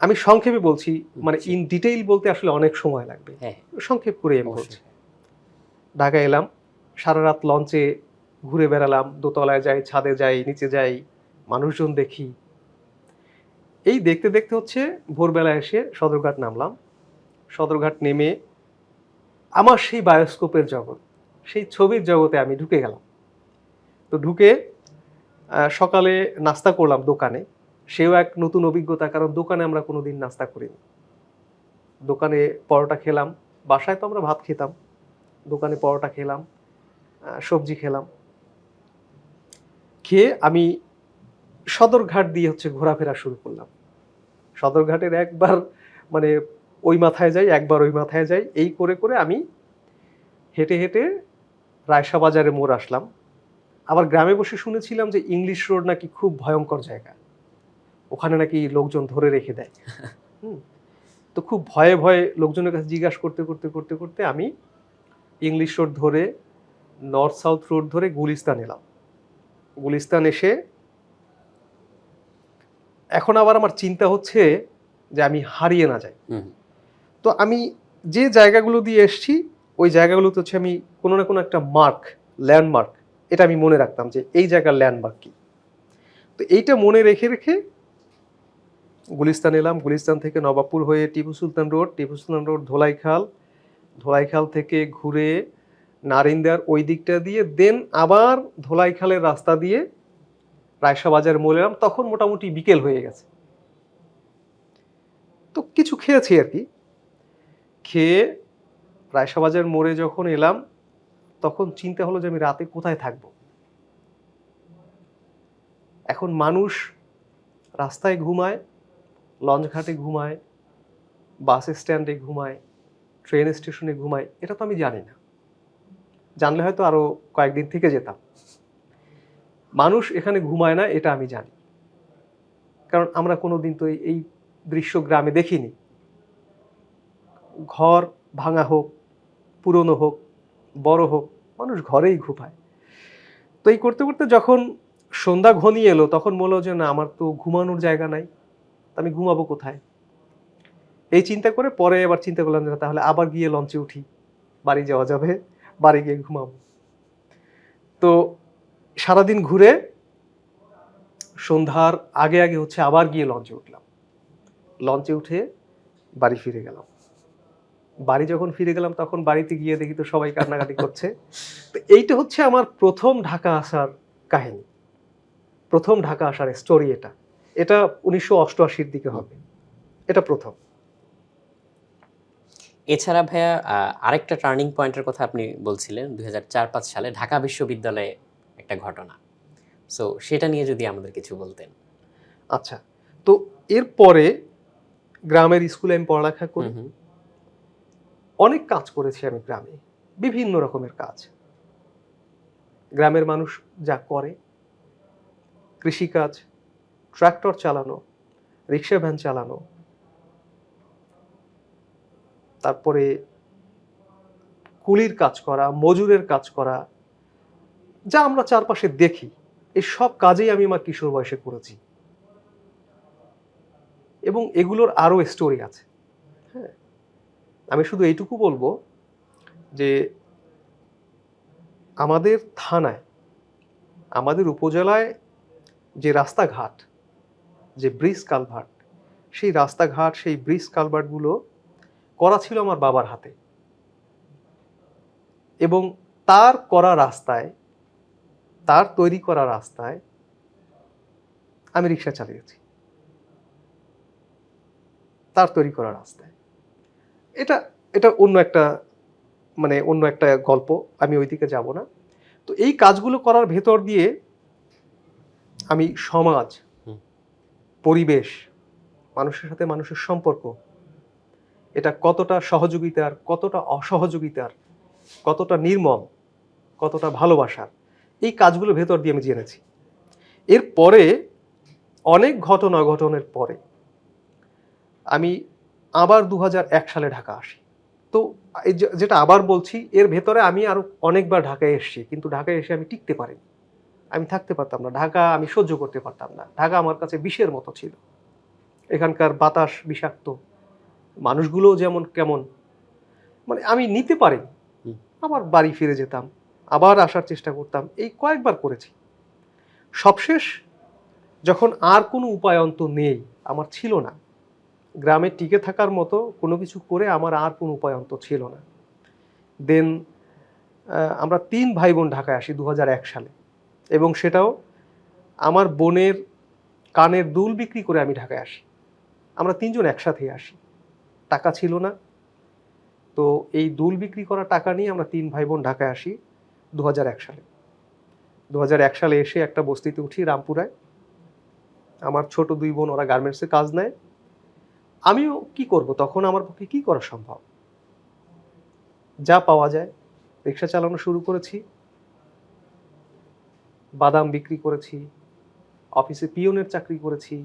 [SPEAKER 1] আমি সংক্ষেপে বলছি, মানে ইন ডিটেইল বলতে আসলে অনেক সময় লাগবে,
[SPEAKER 2] হ্যাঁ,
[SPEAKER 1] সংক্ষেপ করে আমি বলছি।
[SPEAKER 2] অবশ্যই।
[SPEAKER 1] ঢাকা এলাম, সারা রাত লঞ্চে ঘুরে বেড়ালাম, দোতলায় যাই, ছাদে যাই, নিচে যাই, মানুষজন দেখি। এই দেখতে দেখতে হচ্ছে ভোরবেলা এসে সদরঘাট নামলাম। সদরঘাট নেমে আমার সেই বায়োস্কোপের জগৎ, সেই ছবির জগতে আমি ঢুকে গেলাম। তো ঢুকে সকালে নাস্তা করলাম দোকানে। সেও এক নতুন অভিজ্ঞতা, কারণ দোকানে আমরা কোনোদিন নাস্তা করিনি। দোকানে পরোটা খেলাম, বাসায় তো আমরা ভাত খেতাম, দোকানে পরোটা খেলাম, সবজি খেলাম। খেয়ে আমি সদরঘাট দিয়ে হচ্ছে ঘোরাফেরা শুরু করলাম। সদরঘাটের একবার মানে ওই মাথায় যাই, একবার ওই মাথায় যাই, এই করে করে আমি হেঁটে হেঁটে রায়শা বাজারে মোড় আসলাম। আবার গ্রামে বসে শুনেছিলাম যে ইংলিশ রোড নাকি খুব ভয়ঙ্কর জায়গা, ওখানে নাকি লোকজন ধরে রেখে দেয়। তো খুব ভয়ে ভয়ে লোকজনের কাছে জিজ্ঞাসা করতে করতে করতে করতে আমি ইংলিশ রোড ধরে নর্থ সাউথ রোড ধরে গুলিস্তান এলাম। গুলিস্তান এসে এখন আবার আমার চিন্তা হচ্ছে যে আমি হারিয়ে না যাই। তো আমি যে জায়গাগুলো দিয়ে এসছি ওই জায়গাগুলোতে হচ্ছে আমি কোনো না কোনো একটা মার্ক, ল্যান্ডমার্ক, এটা আমি মনে রাখতাম যে এই জায়গার ল্যান্ডমার্ক কি। তো এইটা মনে রেখে রেখে গুলিস্তান এলাম। গুলিস্তান থেকে নবাবপুর হয়ে টিপু সুলতান রোড, টিপু সুলতান রোড ধোলাইখাল, ধোলাইখাল থেকে ঘুরে নারিন্দার ওই দিকটা দিয়ে দেন আবার ধোলাইখালের রাস্তা দিয়ে রায়শা বাজার মোড় এলাম। তখন মোটামুটি বিকেল হয়ে গেছে। তো কিছু খেয়েছি আর কি। খেয়ে রায়শা বাজার মোড়ে যখন এলাম তখন চিন্তা হলো যে আমি রাতে কোথায় থাকব। এখন মানুষ রাস্তায় ঘুমায়, লঞ্চ ঘাটে ঘুমায়, বাস স্ট্যান্ডে ঘুমায়, ট্রেন স্টেশনে ঘুমায়, এটা তো আমি জানি না। জানলে হয়তো আরো কয়েকদিন থেকে যেতাম। মানুষ এখানে ঘুমায় না এটা আমি জানি, কারণ আমরা কোনোদিন তো এই দৃশ্য গ্রামে দেখিনি। ঘর ভাঙা হোক, পুরনো হোক, বড় হোক, মানুষ ঘরেই ঘুমায়। তো এই করতে করতে যখন সন্ধ্যা ঘনিয়ে এলো তখন বললো যে না, আমার তো ঘুমানোর জায়গা নাই, আমি ঘুমাবো কোথায়। এই চিন্তা করে পরে এবার চিন্তা করলাম যে তাহলে আবার গিয়ে লঞ্চে উঠি, বাড়ি যাওয়া যাবে, বাড়ি গিয়ে ঘুমাবো। তো সারাদিন ঘুরে সন্ধ্যার আগে আগে হচ্ছে আবার গিয়ে লঞ্চে উঠলাম। লঞ্চে উঠে বাড়ি ফিরে গেলাম। বাড়ি যখন ফিরে গেলাম তখন বাড়িতে গিয়ে দেখি তো সবাই কান্নাকাটি করছে। তো এইটা হচ্ছে আমার প্রথম ঢাকা আসার কাহিনী, প্রথম ঢাকা আসার স্টোরি। এটা এটা 1988-র দিকে হবে, এটা প্রথম।
[SPEAKER 2] এছাড়া ভাইয়া আরেকটা টার্নিং পয়েন্টের কথা আপনি বলছিলেন 2004-05 সালে ঢাকা বিশ্ববিদ্যালয়ে একটা ঘটনা। সো সেটা নিয়ে যদি আমাদের কিছু বলতেন।
[SPEAKER 1] আচ্ছা, তো এরপরে গ্রামের স্কুলে আমি পড়ালেখা করি। অনেক কাজ করেছি আমি গ্রামে, বিভিন্ন রকমের কাজ। গ্রামের মানুষ যা করে, কৃষিকাজ, ট্রাক্টর চালানো, রিক্সা ভ্যান চালানো, তারপরে কুলির কাজ করা, মজুরের কাজ করা, যা আমরা চারপাশে দেখি, এই সব কাজেই আমি আমার কিশোর বয়সে করেছি। এবং এগুলোর আরো স্টোরি আছে। হ্যাঁ, আমি শুধু এইটুকু বলবো যে আমাদের থানায়, আমাদের উপজেলায় যে রাস্তাঘাট, যে ব্রিজ কালভার্ট, সেই রাস্তাঘাট, সেই ব্রিজ কালভার্টগুলো করা ছিল আমার বাবার হাতে। এবং তার করা রাস্তায়, তার তৈরি করা রাস্তায় আমি রিক্সা চালিয়েছি, তার তৈরি করা রাস্তায়। এটা এটা অন্য একটা, মানে অন্য একটা গল্প, আমি ওই দিকে যাব না। তো এই কাজগুলো করার ভেতর দিয়ে আমি সমাজ, পরিবেশ, মানুষের সাথে মানুষের সম্পর্ক, এটা কতটা সহযোগিতার, কতটা অসহযোগিতার, কতটা নির্মম, কতটা ভালোবাসার, এই কাজগুলোর ভেতর দিয়ে আমি জেনেছি। এরপরে অনেক ঘটনা অঘটনের পরে আমি আবার 2001 সালে ঢাকা আসি। তো এই যেটা আবার বলছি, এর ভেতরে আমি আরো অনেকবার ঢাকায় এসেছি, কিন্তু ঢাকায় এসে আমি টিকতে পারিনি। আমি থাকতে পারতাম না, ঢাকা আমি সহ্য করতে পারতাম না। ঢাকা আমার কাছে বিষের মতো ছিল। এখানকার বাতাস বিষাক্ত, মানুষগুলোও যেমন কেমন, মানে আমি নিতে পারিনি। আবার বাড়ি ফিরে যেতাম, আবার আসার চেষ্টা করতাম, এই কয়েকবার করেছি। সবশেষ যখন আর কোনো উপায় অন্ত নেই, আমার ছিল না, গ্রামে টিকে থাকার মতো কোনো কিছু করে আমার আর কোনো উপায় অন্ত ছিল না, দেন আমরা 3 ভাই বোন ঢাকায় আসি 2001 সালে, এবং সেটাও আমার বোনের কানের দুল বিক্রি করে আমি ঢাকায় আসি। আমরা 3 জন একসাথেই আসি, টাকা ছিল না, তো এই দুল বিক্রি করা টাকা নিয়ে আমরা 3 ভাই বোন ঢাকায় আসি 2001 সালে। 2001 সালে এসে একটা বস্তিতে উঠি রামপুরায়। আমার ছোট 2 বোন ওরা গার্মেন্টসে কাজ নেয়, আমিও কি করব, তখন আমার পক্ষে কি করা সম্ভব, যা পাওয়া যায় রিক্সা চালানো শুরু করেছি, বাদাম বিক্রি করেছি, অফিসে পিয়নের চাকরি করেছি,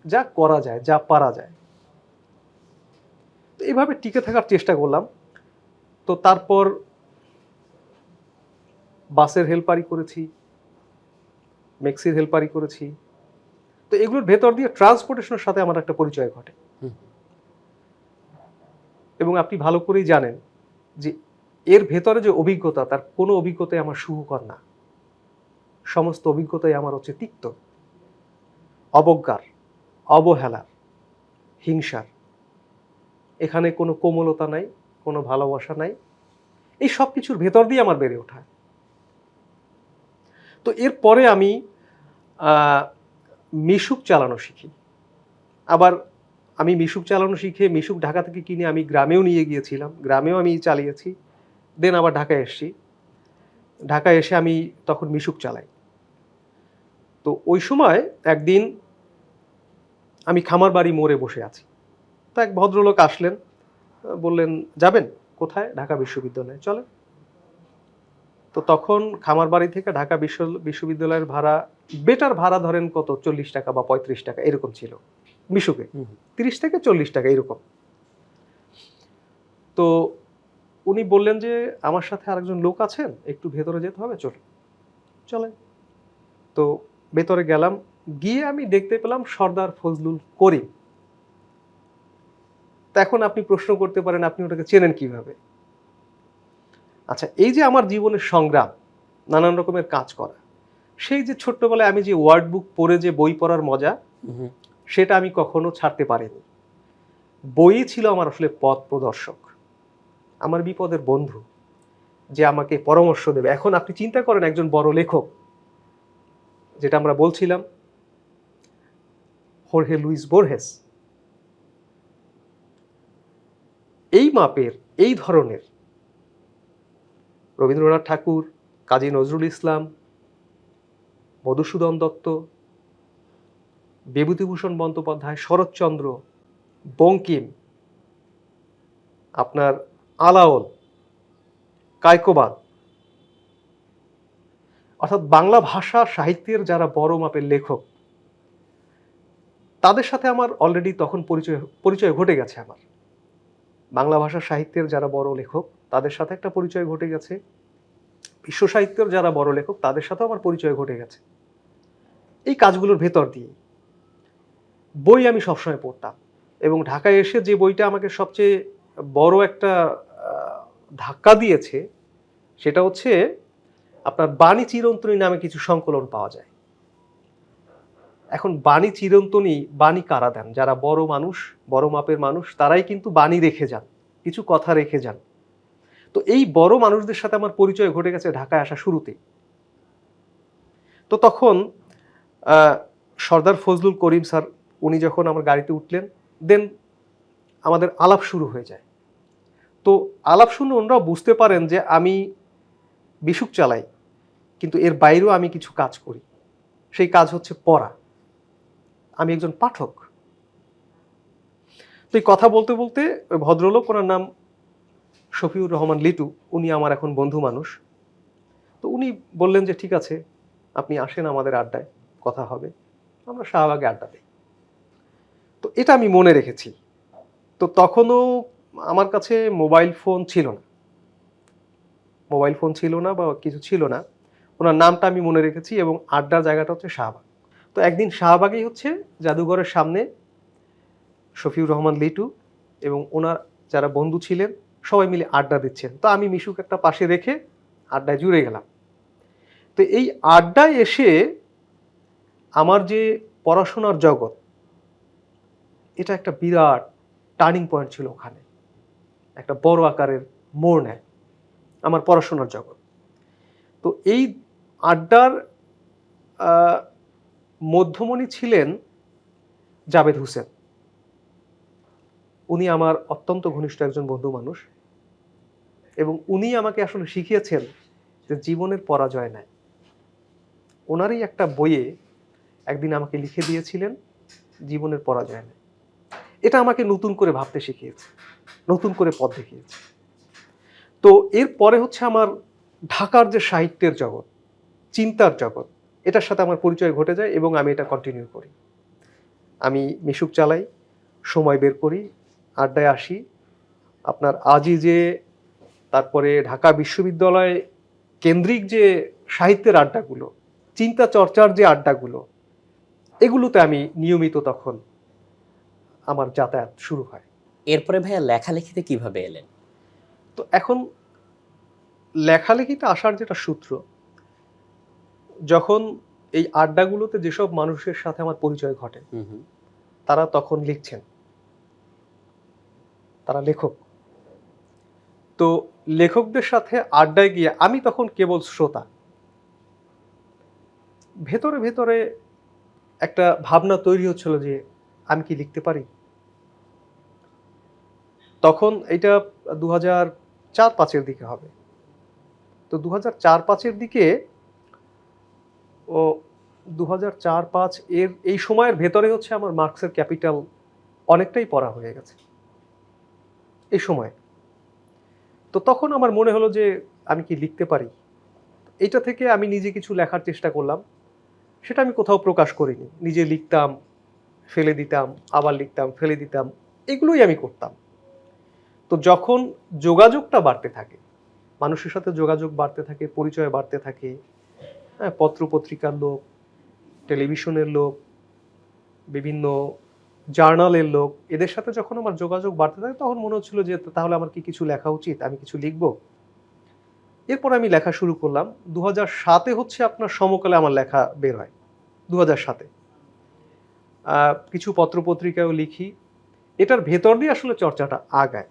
[SPEAKER 1] যা করা যায়, যা পারা যায়, তো এইভাবে টিকে থাকার চেষ্টা করলাম। তো তারপর বাসের হেল্পারি করেছি, মেক্সির হেল্পারি করেছি। তো এগুলোর ভেতর দিয়ে ট্রান্সপোর্টেশনের সাথে আমার একটা পরিচয় ঘটে। এবং আপনি ভালো করেই জানেন যে এর ভেতরে যে অভিজ্ঞতা, তার কোনো অভিজ্ঞতাই আমার সুখকর না। সমস্ত অভিজ্ঞতাই আমার হচ্ছে তিক্ত, অবজ্ঞার, অবহেলার, হিংসার। এখানে কোনো কোমলতা নাই, কোনো ভালোবাসা নাই, এই সব কিছুর ভেতর দিয়ে আমার বেড়ে ওঠা। তো এরপরে আমি মিশুক চালানো শিখি। আবার আমি মিশুক চালানো শিখে মিশুক ঢাকা থেকে কিনে আমি গ্রামেও নিয়ে গিয়েছিলাম, গ্রামেও আমি চালিয়েছি, দেন আবার ঢাকায় এসেছি। ঢাকায় এসে আমি তখন মিশুক চালাই। তো ওই সময় একদিন আমি খামার বাড়ি মোড়ে বসে আছি, তো এক ভদ্রলোক আসলেন, বললেন যাবেন কোথায়, ঢাকা বিশ্ববিদ্যালয়ে, চলে। তো তখন খামার বাড়ি থেকে ঢাকা বিশ্ববিদ্যালয়ের ভাড়া, বেটার ভাড়া ধরেন কত, 40 টাকা বা 35 টাকা এরকম ছিল মিশুকে, 30 থেকে 40 টাকা এরকম। তো উনি বললেন যে আমার সাথে আরেকজন লোক আছেন, একটু ভেতরে যেতে হবে, চলে। তো ভেতরে গেলাম, গিয়ে আমি দেখতে পেলাম সর্দার ফজলুল করিম। তা এখন আপনি প্রশ্ন করতে পারেন আপনি ওটাকে চেনেন কিভাবে। আচ্ছা, এই যে আমার জীবনের সংগ্রাম, নানান রকমের কাজ করা, সেই যে ছোট্টবেলায় আমি যে ওয়ার্ড বুক পড়ে যে বই পড়ার মজা, সেটা আমি কখনো ছাড়তে পারিনি। বই ছিল আমার আসলে পথ প্রদর্শক, আমার বিপদের বন্ধু, যে আমাকে পরামর্শ দেবে। এখন আপনি চিন্তা করেন একজন বড় লেখক, যেটা আমরা বলছিলাম হোর্হে লুইস বোর্হেস, এই মাপের, এই ধরনের, রবীন্দ্রনাথ ঠাকুর, কাজী নজরুল ইসলাম, মধুসূদন দত্ত, বিভূতিভূষণ বন্দ্যোপাধ্যায়, শরৎচন্দ্র, বঙ্কিম, আপনার আলাওল, কায়কোবাদ, অর্থাৎ বাংলা ভাষা সাহিত্যের যারা বড় মাপের লেখক, তাদের সাথে আমার অলরেডি তখন পরিচয় ঘটে গেছে। আমার বাংলা ভাষা সাহিত্যের যারা বড় লেখক, তাদের সাথে একটা পরিচয় ঘটে গেছে। বিশ্ব সাহিত্যের যারা বড় লেখক, তাদের সাথেও আমার পরিচয় ঘটে গেছে। এই কাজগুলোর ভেতর দিয়ে বই আমি সবসময় পড়তাম, এবং ঢাকায় এসে যে বইটা আমাকে সবচেয়ে বড় একটা ধাক্কা দিয়েছে, সেটা হচ্ছে আপনার বাণী চিরন্তনী নামে কিছু সংকলন পাওয়া যায়। এখন বাণী চিরন্তনী, বাণী কারা দেন? যারা বড় মানুষ, বড় মাপের মানুষ, তারাই কিন্তু বাণী রেখে যান, কিছু কথা রেখে যান। তো এই বড় মানুষদের সাথে আমার পরিচয় ঘটে গেছে ঢাকায় আসা শুরুতেই। তো তখন সর্দার ফজলুল করিম স্যার, উনি যখন আমার গাড়িতে উঠলেন, দেন আমাদের আলাপ শুরু হয়ে যায়। তো আলাপ শুনে ওনারাও বুঝতে পারেন যে আমি বিশুক চালাই, কিন্তু এর বাইরেও আমি কিছু কাজ করি। সেই কাজ হচ্ছে পড়া, আমি একজন পাঠক। তো এই কথা বলতে বলতে ওই ভদ্রলোক, ওনার নাম শফিউর রহমান লিটু, উনি আমার এখন বন্ধু মানুষ। তো উনি বললেন যে ঠিক আছে, আপনি আসেন আমাদের আড্ডায়, কথা হবে। আমরা শাহবাগে আড্ডা দিই। তো এটা আমি মনে রেখেছি। তো তখনও আমার কাছে মোবাইল ফোন ছিল না, মোবাইল ফোন ছিল না বা কিছু ছিল না। ওনার নামটা আমি মনে রেখেছি এবং আড্ডার জায়গাটা হচ্ছে শাহবাগ। তো একদিন শাহবাগেই হচ্ছে জাদুঘরের সামনে শফিউর রহমান লিটু এবং ওনার যারা বন্ধু ছিলেন সবাই মিলে আড্ডা দিচ্ছেন। তো আমি মিশুক একটা পাশে রেখে আড্ডায় জুড়ে গেলাম। তো এই আড্ডায় এসে আমার যে পড়াশোনার জগৎ, এটা একটা বিরাট টার্নিং পয়েন্ট ছিল। ওখানে একটা বড় আকারের মোড় নেয় আমার পড়াশোনার জগৎ। তো এই আড্ডার মধ্যমণি ছিলেন জাবেদ হোসেন। উনি আমার অত্যন্ত ঘনিষ্ঠ একজন বন্ধু মানুষ এবং উনি আমাকে আসলে শিখিয়েছেন যে জীবনের পরাজয় নাই। ওনারই একটা বইয়ে একদিন আমাকে লিখে দিয়েছিলেন, জীবনের পরাজয় নাই। এটা আমাকে নতুন করে ভাবতে শিখিয়েছে, নতুন করে পথ দেখিয়েছে। তো এরপরে হচ্ছে আমার ঢাকার যে সাহিত্যের জগৎ, চিন্তার জগৎ, এটার সাথে আমার পরিচয় ঘটে যায় এবং আমি এটা কন্টিনিউ করি। আমি মিশুক চালাই, সময় বের করি, আড্ডায় আসি। আপনার আজই যে, তারপরে ঢাকা বিশ্ববিদ্যালয় কেন্দ্রিক যে সাহিত্যের আড্ডাগুলো, চিন্তা চর্চার যে আড্ডাগুলো, এগুলোতে আমি নিয়মিত তখন আমার যাতায়াত শুরু হয়।
[SPEAKER 2] এরপরে ভাইয়া লেখালেখিতে কিভাবে এলেন?
[SPEAKER 1] তো এখন লেখালেখিতে আসার যেটা সূত্র, যখন এই আড্ডাগুলোতে যেসব মানুষের সাথে আমার পরিচয় ঘটে, তারা তখন লিখছেন, তারা লেখক। তো লেখকদের সাথে আড্ডায় গিয়ে আমি তখন কেবল শ্রোতা। ভেতরে ভেতরে একটা ভাবনা তৈরি হচ্ছিল যে আমি কি লিখতে পারি। তখন এটা 2004-05 দিকে হবে। তো 2004-05 দিকে ও 2004-05 এর এই সময়ের ভেতরে হচ্ছে আমার মার্কসের ক্যাপিটাল অনেকটাই পড়া হয়ে গেছে এই সময়। তো তখন আমার মনে হলো যে আমি কি লিখতে পারি। এটা থেকে আমি নিজে কিছু লেখার চেষ্টা করলাম। সেটা আমি কোথাও প্রকাশ করিনি। নিজে লিখতাম, ফেলে দিতাম, আবার লিখতাম, ফেলে দিতাম, এগুলোই আমি করতাম। তো যখন যোগাযোগটা বাড়তে থাকে, মানুষের সাথে যোগাযোগ বাড়তে থাকে, পরিচয় বাড়তে থাকে, হ্যাঁ, পত্রপত্রিকার লোক, টেলিভিশনের লোক, বিভিন্ন জার্নালের লোক, এদের সাথে যখন আমার যোগাযোগ বাড়তে থাকে তখন মনে হচ্ছিল যে তাহলে আমার কি কিছু লেখা উচিত, আমি কিছু লিখব। এরপর আমি লেখা শুরু করলাম। 2007 হচ্ছে আপনার সমকালে আমার লেখা বের হয়। 2007 কিছু পত্রপত্রিকায়ও লিখি। এটার ভেতর দিয়ে আসলে চর্চাটা আগায়।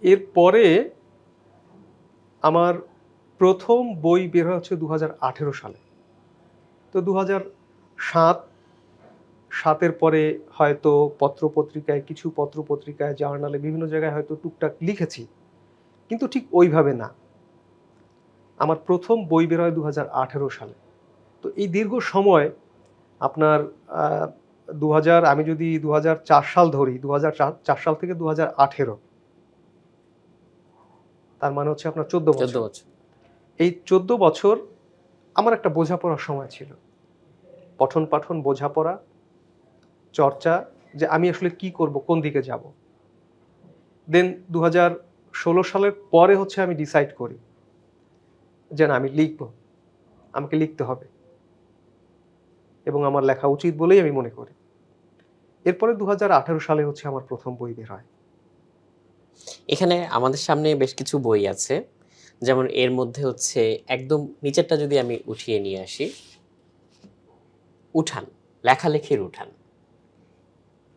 [SPEAKER 1] এরপরে আমার প্রথম বই বের হয় হচ্ছে 2018 সালে। তো 2007-07 পরে হয়তো পত্রপত্রিকায়, কিছু পত্রপত্রিকায়, জার্নালে, বিভিন্ন জায়গায় হয়তো টুকটাক লিখেছি, কিন্তু ঠিক ওইভাবে না। আমার প্রথম বই বের হয় 2018 সালে। তো এই দীর্ঘ সময় আপনার 2000, আমি যদি 2004 সাল ধরি, 2004 সাল থেকে 2018, তার মানে হচ্ছে আপনার 14 বছর। এই 14 বছর আমার একটা বোঝাপড়ার সময় ছিল। পঠন পাঠন, বোঝাপড়া, চর্চা, যে আমি আসলে কি করব, কোন দিকে যাব। দেন 2016 সালের পরে হচ্ছে আমি ডিসাইড করি যে না, আমি লিখব, আমাকে লিখতে হবে এবং আমার লেখা উচিত বলেই আমি মনে করি। এরপরে 2018 সালে হচ্ছে আমার প্রথম বই বের হয়।
[SPEAKER 2] এখানে আমাদের সামনে বেশ কিছু বই আছে, যেমন এর মধ্যে হচ্ছে একদম নিচেরটা যদি আমি উঠিয়ে নিয়ে আসি, উঠান, লেখালেখির উঠান,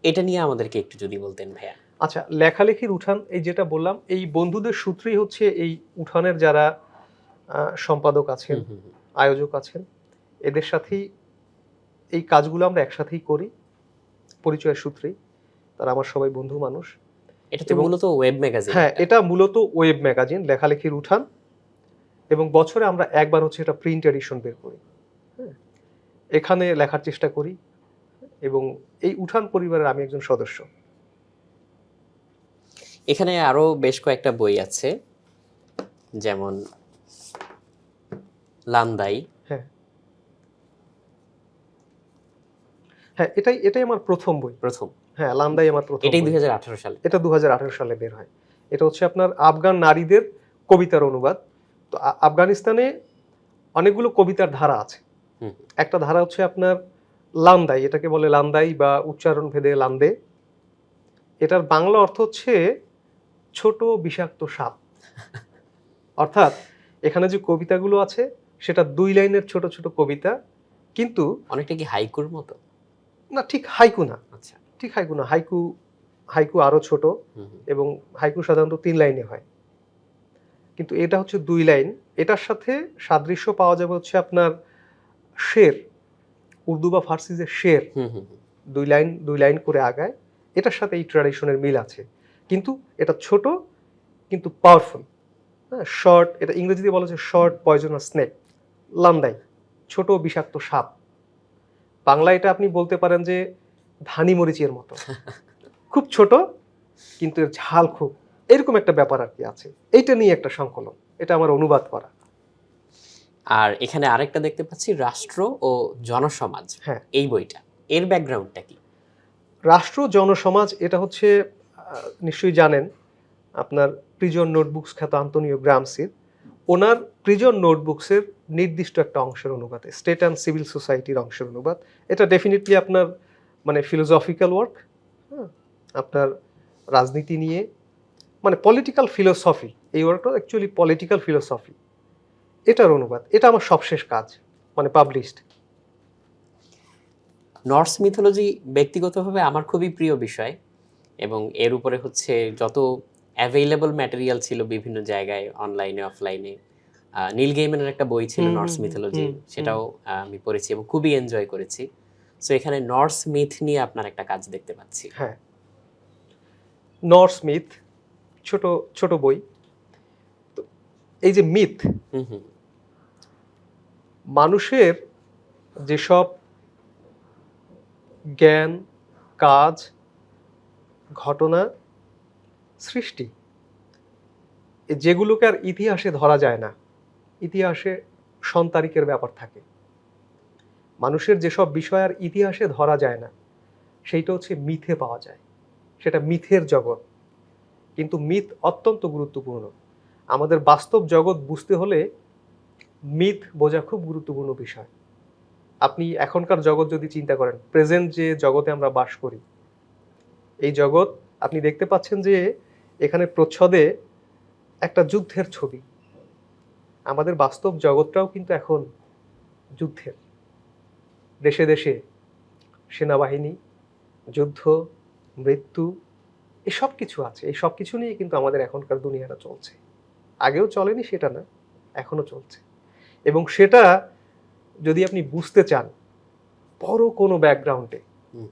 [SPEAKER 2] এটা নিয়ে আমাদেরকে একটু যদি বলতেন ভাইয়া।
[SPEAKER 1] আচ্ছা, লেখালেখির উঠান, এই যেটা বললাম, এই বন্ধুদের সূত্রেই হচ্ছে এই উঠানের যারা সম্পাদক আছেন, আয়োজক আছেন, এদের সাথেই এই কাজগুলো আমরা একসাথেই করি, পরিচয়ের সূত্রেই। তারা আমার সবাই বন্ধু মানুষ।
[SPEAKER 2] এটা তো মূলত ওয়েব ম্যাগাজিন।
[SPEAKER 1] হ্যাঁ, এটা মূলত ওয়েব ম্যাগাজিন, লেখালেখির উঠান, এবং বছরে আমরা একবার হচ্ছে এটা প্রিন্ট এডিশন বের করি। হ্যাঁ, এখানে লেখার চেষ্টা করি এবং এই উঠান পরিবারের আমি একজন সদস্য।
[SPEAKER 2] এখানে আরো বেশ কয়েকটা বই আছে, যেমন লান্দাই।
[SPEAKER 1] হ্যাঁ হ্যাঁ, এটাই আমার প্রথম বই।
[SPEAKER 2] প্রথম,
[SPEAKER 1] হ্যাঁ, লান্দাই আমার প্রথম
[SPEAKER 2] এটাই
[SPEAKER 1] বই।
[SPEAKER 2] 2018 সালে।
[SPEAKER 1] এটা 2018 সালে বের হয়। এটা হচ্ছে আপনার আফগান নারীদের কবিতার অনুবাদ। তো আফগানিস্তানে অনেকগুলো কবিতার ধারা আছে।
[SPEAKER 2] হুম।
[SPEAKER 1] একটা ধারা হচ্ছে আপনার লান্দাই, এটাকে বলে লান্দাই বা উচ্চারণ ভেদে লান্দে। এটার বাংলা অর্থ হচ্ছে ছোট বিষাক্ত সাপ। অর্থাৎ এখানে যে কবিতাগুলো আছে সেটা 2 লাইনের ছোট ছোট কবিতা, কিন্তু
[SPEAKER 2] অনেকটা কি হাইকুর মতো?
[SPEAKER 1] না, ঠিক হাইকু না,
[SPEAKER 2] আচ্ছা।
[SPEAKER 1] ঠিক হাইকু না। হাইকু হাইকু আরো ছোট,
[SPEAKER 2] হুম হুম।
[SPEAKER 1] এবং হাইকু সাধারণত 3 লাইনে হয়, কিন্তু এটা হচ্ছে 2 লাইন। এটার সাথে সাদৃশ্য পাওয়া যাবে হচ্ছে আপনার শের, উর্দু বা ফার্সি যে শের,
[SPEAKER 2] হুম হুম হুম।
[SPEAKER 1] 2 লাইন করে আগায়। এটার সাথে এই ট্র্যাডিশনের মিল আছে, কিন্তু এটা ছোট কিন্তু পাওয়ারফুল। হ্যাঁ, শর্ট, এটা ইংরেজিতে বলা হচ্ছে শর্ট পয়জনাস স্নেক, লান্দাই, ছোট বিষাক্ত সাপ। বাংলা এটা আপনি বলতে পারেন যে ধানি মরিচের মতো, খুব ছোট কিন্তু এর ঝাল খুব, এরকম একটা ব্যাপার আর কি আছে। এইটা নিয়ে একটা সংকলন, এটা আমার অনুবাদ করা।
[SPEAKER 2] আর এখানে আরেকটা দেখতে পাচ্ছি, রাষ্ট্র ও জনসমাজ।
[SPEAKER 1] হ্যাঁ,
[SPEAKER 2] এই বইটা, এর ব্যাকগ্রাউন্ডটা কি?
[SPEAKER 1] রাষ্ট্র জনসমাজ, এটা হচ্ছে নিশ্চয়ই জানেন আপনার প্রিজন নোটবুকস খ্যাত আন্তোনিও গ্রামসির, ওনার প্রিজন নোটবুকসের নির্দিষ্ট একটা অংশের অনুবাদ, স্টেট অ্যান্ড সিভিল সোসাইটির অংশের অনুবাদ। এটা ডেফিনেটলি আপনার মানে ফিলোসফিক্যাল ওয়ার্ক, হ্যাঁ, আপনার রাজনীতি নিয়ে, মানে পলিটিক্যাল ফিলোসফি। এই ওয়ার্কটা অ্যাকচুয়ালি পলিটিক্যাল ফিলোসফি, এটার অনুবাদ। এটা আমার সবশেষ কাজ, মানে পাবলিশড।
[SPEAKER 2] নর্স মিথোলজি ব্যক্তিগতভাবে আমার খুবই প্রিয় বিষয়, এবং এর উপরে হচ্ছে যত অ্যাভেইলেবল ম্যাটেরিয়াল ছিল বিভিন্ন জায়গায়, অনলাইনে অফলাইনে, নীল গেইম্যানের একটা বই ছিল নর্স মিথোলজি, সেটাও আমি পড়েছি এবং খুবই এনজয় করেছি। সো এখানে নর্স মিথ নিয়ে আপনার একটা কাজ দেখতে পাচ্ছি।
[SPEAKER 1] হ্যাঁ, নর্স মিথ, ছোট ছোট বই। তো এই যে মিথ,
[SPEAKER 2] হুম হুম।
[SPEAKER 1] মানুষের যেসব জ্ঞান, কাজ, ঘটনা, সৃষ্টি, যেগুলোকে আর ইতিহাসে ধরা যায় না, ইতিহাসে সন্তারিকের ব্যাপার থাকে। মানুষের যেসব বিষয় আর ইতিহাসে ধরা যায় না, সেইটা হচ্ছে মিথে পাওয়া যায়, সেটা মিথের জগৎ। কিন্তু মিথ অত্যন্ত গুরুত্বপূর্ণ। আমাদের বাস্তব জগৎ বুঝতে হলে মিথ বোঝা খুব গুরুত্বপূর্ণ বিষয়। আপনি এখনকার জগৎ যদি চিন্তা করেন, প্রেজেন্ট যে জগতে আমরা বাস করি, এই জগৎ আপনি দেখতে পাচ্ছেন যে এখানে প্রচ্ছদে একটা যুদ্ধের ছবি। আমাদের বাস্তব জগৎটাও কিন্তু এখন যুদ্ধের, দেশে দেশে সেনাবাহিনী, যুদ্ধ, মৃত্যু, এই সব কিছু আছে। এই সব কিছু নিয়ে কিন্তু আমাদের এখনকার দুনিয়াটা চলছে। আগেও চলেনি সেটা না, এখনো চলছে। এবং সেটা যদি আপনি বুঝতে চান বড় কোনো ব্যাকগ্রাউন্ডে,
[SPEAKER 2] হুম।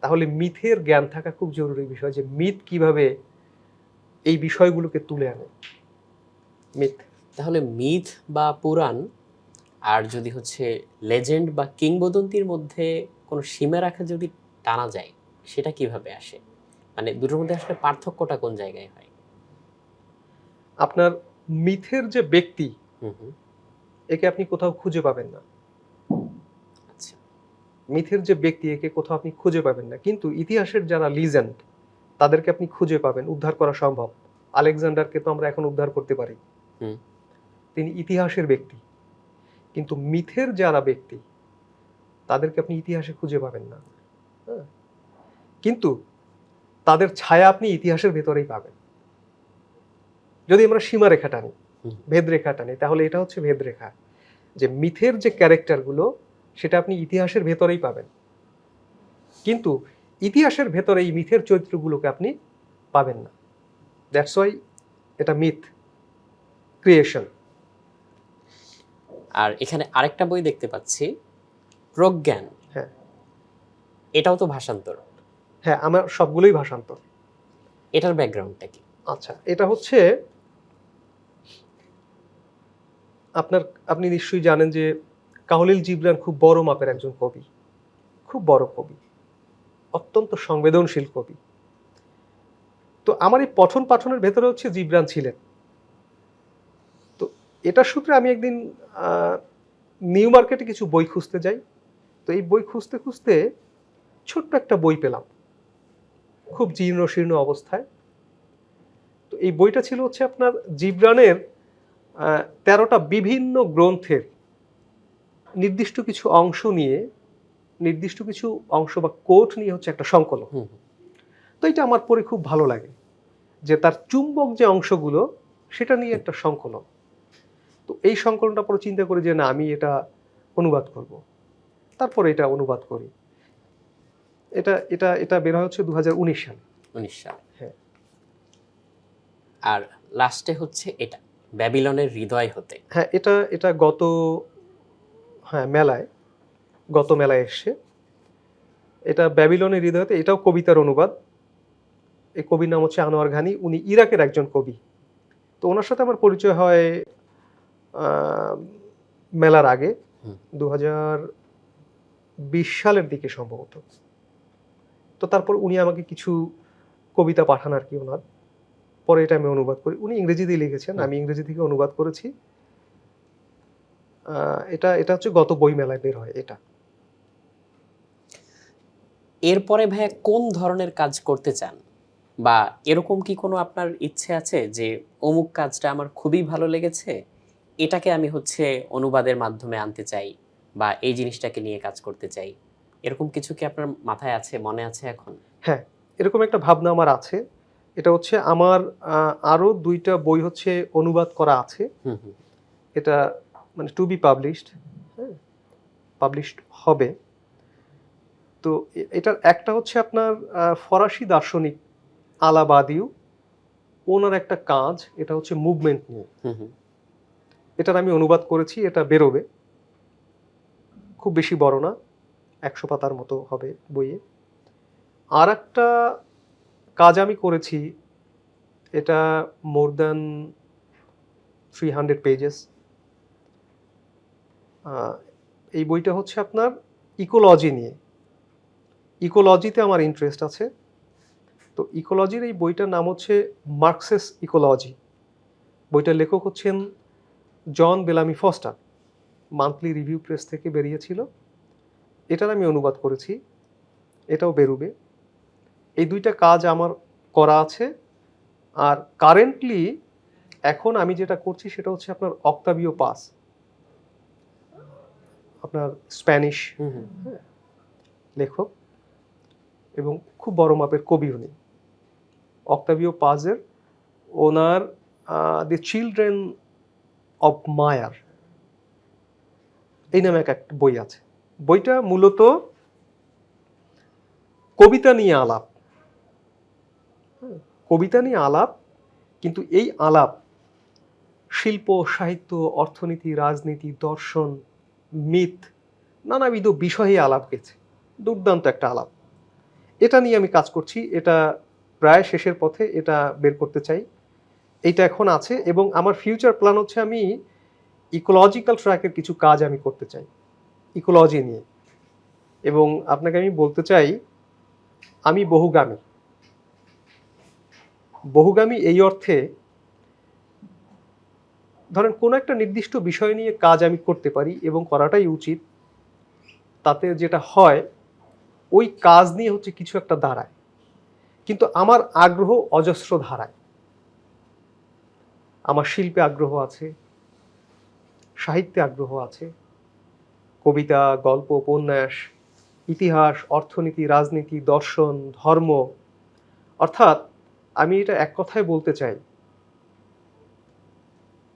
[SPEAKER 1] তাহলে মিথের জ্ঞান থাকা খুব জরুরি বিষয়, যে মিথ কিভাবে এই বিষয়গুলোকে তুলে আনে। মিথ,
[SPEAKER 2] তাহলে মিথ বা পুরাণ আর যদি হচ্ছে লেজেন্ড বা কিংবদন্তির মধ্যে কোনো সীমা রাখা যদি টানা যায়, সেটা কিভাবে আসে? মানে দুটোর মধ্যে আসলে পার্থক্যটা কোন জায়গায় হয়?
[SPEAKER 1] আপনার মিথের যে ব্যক্তি,
[SPEAKER 2] হুম হুম।
[SPEAKER 1] একে আপনি কোথাও খুঁজে পাবেন না।
[SPEAKER 2] আচ্ছা।
[SPEAKER 1] মিথের যে ব্যক্তি, একে কোথাও আপনি খুঁজে পাবেন না। কিন্তু ইতিহাসের যারা লিজেন্ড, তাদেরকে আপনি খুঁজে পাবেন, উদ্ধার করা সম্ভব। আলেকজান্ডারকে তো আমরা এখন উদ্ধার করতে পারি,
[SPEAKER 2] হুম।
[SPEAKER 1] তিনি ইতিহাসের ব্যক্তি। কিন্তু মিথের যারা ব্যক্তি, তাদেরকে আপনি ইতিহাসে খুঁজে পাবেন না। হ্যাঁ, কিন্তু তাদের ছায়া আপনি ইতিহাসের ভেতরেই পাবেন। যদি আমরা সীমারেখা টানি,
[SPEAKER 2] হুম।
[SPEAKER 1] ভেদরেখা টানি, তাহলে এটা হচ্ছে ভেদরেখা, যে মিথের যে ক্যারেক্টারগুলো, সেটা আপনি ইতিহাসের ভেতরেই পাবেন। কিন্তু ইতিহাসের ভেতরে এই মিথের চরিত্রগুলোকে আপনি পাবেন না। দ্যাটস ওয়াই এটা মিথ ক্রিয়েশন।
[SPEAKER 2] আর এখানে আরেকটা বই দেখতে পাচ্ছি, প্রজ্ঞান।
[SPEAKER 1] হ্যাঁ
[SPEAKER 2] এটাও তো ভাষান্তর।
[SPEAKER 1] হ্যাঁ, আমার সবগুলোই ভাষান্তর।
[SPEAKER 2] এটার ব্যাকগ্রাউন্ডটা কি?
[SPEAKER 1] আচ্ছা, এটা হচ্ছে আপনার, আপনি নিশ্চয়ই জানেন যে কাহলিল জিবরান খুব বড় মাপের একজন কবি, খুব বড় কবি। অত্যন্ত সংবেদনশীল কবি। তো আমার এই পঠন পাঠনের ভেতরে হচ্ছে জিবরান ছিলেন। তো এটার সূত্রে আমি একদিন নিউ মার্কেটে কিছু বই খুঁজতে যাই। তো এই বই খুঁজতে খুঁজতে ছোট্ট একটা বই পেলাম, খুব জীর্ণ শীর্ণ অবস্থায়। তো এই বইটা ছিল হচ্ছে আপনার জিবরানের 13টা বিভিন্ন গ্রন্থের নির্দিষ্ট কিছু অংশ নিয়ে, নির্দিষ্ট কিছু অংশ বা কোট নিয়ে হচ্ছে একটা সংকলন। তো এটা আমার পড়ে খুব ভালো লাগে, যে তার চুম্বক যে অংশগুলো সেটা নিয়ে একটা সংকলন। তো এই সংকলনটা পরে চিন্তা করি যে না, আমি এটা অনুবাদ করব। তারপরে এটা অনুবাদ করি। এটা এটা এটা বের হয় হচ্ছে 2019 সালে।
[SPEAKER 2] 19 সালে।
[SPEAKER 1] হ্যাঁ।
[SPEAKER 2] আর লাস্টে হচ্ছে এটা ব্যাবিলনের হৃদয় হতে।
[SPEAKER 1] হ্যাঁ, এটা এটা গত মেলায় এসছে। এটা ব্যাবিলনের হৃদয়তে, এটাও কবিতার অনুবাদ। এই কবির নাম হচ্ছে আনোয়ার ঘানি, উনি ইরাকের একজন কবি। তো ওনার সাথে আমার পরিচয় হয় মেলার আগে, 2020 সালের দিকে সম্ভবত। তো তারপর উনি আমাকে কিছু কবিতা পাঠান আর কি ওনার, পরে এটা আমি অনুবাদ করি। উনি ইংরেজিতে লিখেছেন, আমি ইংরেজি থেকে অনুবাদ করেছি। এটা এটা হচ্ছে গত বই মেলায় বের হয় এটা।
[SPEAKER 2] এরপরে ভাইয়া কোন ধরনের কাজ করতে চান, বা এরকম কি কোনো আপনার ইচ্ছে আছে যে অমুক কাজটা আমার খুবই ভালো লেগেছে, এটাকে আমি হচ্ছে অনুবাদের মাধ্যমে আনতে চাই, বা এই জিনিসটাকে নিয়ে কাজ করতে চাই, এরকম কিছু কি আপনার মাথায় আছে, মনে আছে এখন?
[SPEAKER 1] হ্যাঁ, এরকম একটা ভাবনা আমার আছে। এটা হচ্ছে আমার আরো 2টা বই হচ্ছে অনুবাদ করা আছে। এটা মানে টু বি পাবলিশড, হ্যাঁ, পাবলিশড হবে। তো এটার একটা হচ্ছে আপনার ফরাসি দার্শনিক আলাবাদিউ, ওনার একটা কাজ, এটা হচ্ছে মুভমেন্ট নিয়ে। এটার আমি অনুবাদ করেছি, এটা বেরোবে। খুব বেশি বড় না, 100 পাতার মতো হবে বইয়ে। আর একটা কাজ আমি করেছি, এটা মোর দ্যান 300 পেজেস। এই বইটা হচ্ছে আপনার ইকোলজি নিয়ে। ইকোলজিতে আমার ইন্টারেস্ট আছে। তো ইকোলজির এই বইটার নাম হচ্ছে মার্কসেস ইকোলজি। বইটার লেখক হচ্ছেন জন বেলামি ফস্টার, মান্থলি রিভিউ প্রেস থেকে বেরিয়েছিল। এটার আমি অনুবাদ করেছি, এটাও বেরোবে। এই 2টা কাজ আমার করা আছে। আর কারেন্টলি এখন আমি যেটা করছি সেটা হচ্ছে আপনার অক্টাভিও পাস, আপনার স্প্যানিশ লেখক এবং খুব বড় মাপের কবি উনি। অক্টাভিও পাজের ওনার দি চিলড্রেন অব মায়ার এই নামে একটা বই আছে। বইটা মূলত কবিতা নিয়ে আলাপ, কবিতা নিয়ে আলাপ, কিন্তু এই আলাপ শিল্প, সাহিত্য, অর্থনীতি, রাজনীতি, দর্শন, মিথ, নানাবিধ বিষয়ে আলাপ গেছে। দুর্দান্ত একটা আলাপ। এটা নিয়ে আমি কাজ করছি। এটা প্রায় শেষের পথে, এটা বের করতে চাই। এইটা এখন আছে এবং আমার ফিউচার প্ল্যান হচ্ছে আমি ইকোলজিক্যাল ট্র্যাকের কিছু কাজ আমি করতে চাই ইকোলজি নিয়ে। এবং আপনাকে আমি বলতে চাই, আমি বহুগামী। বহুগামী এই অর্থে, ধরেন কোনো একটা নির্দিষ্ট বিষয় নিয়ে কাজ আমি করতে পারি এবং করাটাই উচিত। তাতে যেটা হয়, ওই কাজ নিয়ে হচ্ছে কিছু একটা দাঁড়ায়, কিন্তু আমার আগ্রহ অজস্র ধারায়। আমার শিল্পে আগ্রহ আছে, সাহিত্যে আগ্রহ আছে, কবিতা, গল্প, উপন্যাস, ইতিহাস, অর্থনীতি, রাজনীতি, দর্শন, ধর্ম। অর্থাৎ আমি এটা এক কথায় বলতে চাই,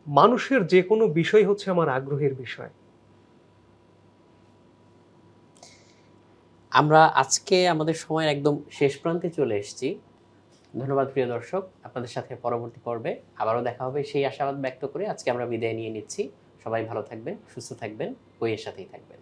[SPEAKER 1] মানুষের যে কোনো বিষয় হচ্ছে আমার আগ্রহের বিষয়।
[SPEAKER 2] আমরা আজকে আমাদের সময়ের একদম শেষ প্রান্তে চলে এসেছি। ধন্যবাদ প্রিয় দর্শক, আপনাদের সাথে পরবর্তী পর্বে আবারও দেখা হবে সেই আশাবাদ ব্যক্ত করে আজকে আমরা বিদায় নিয়ে নিচ্ছি। সবাই ভালো থাকবেন, সুস্থ থাকবেন, বইয়ের সাথেই থাকবেন।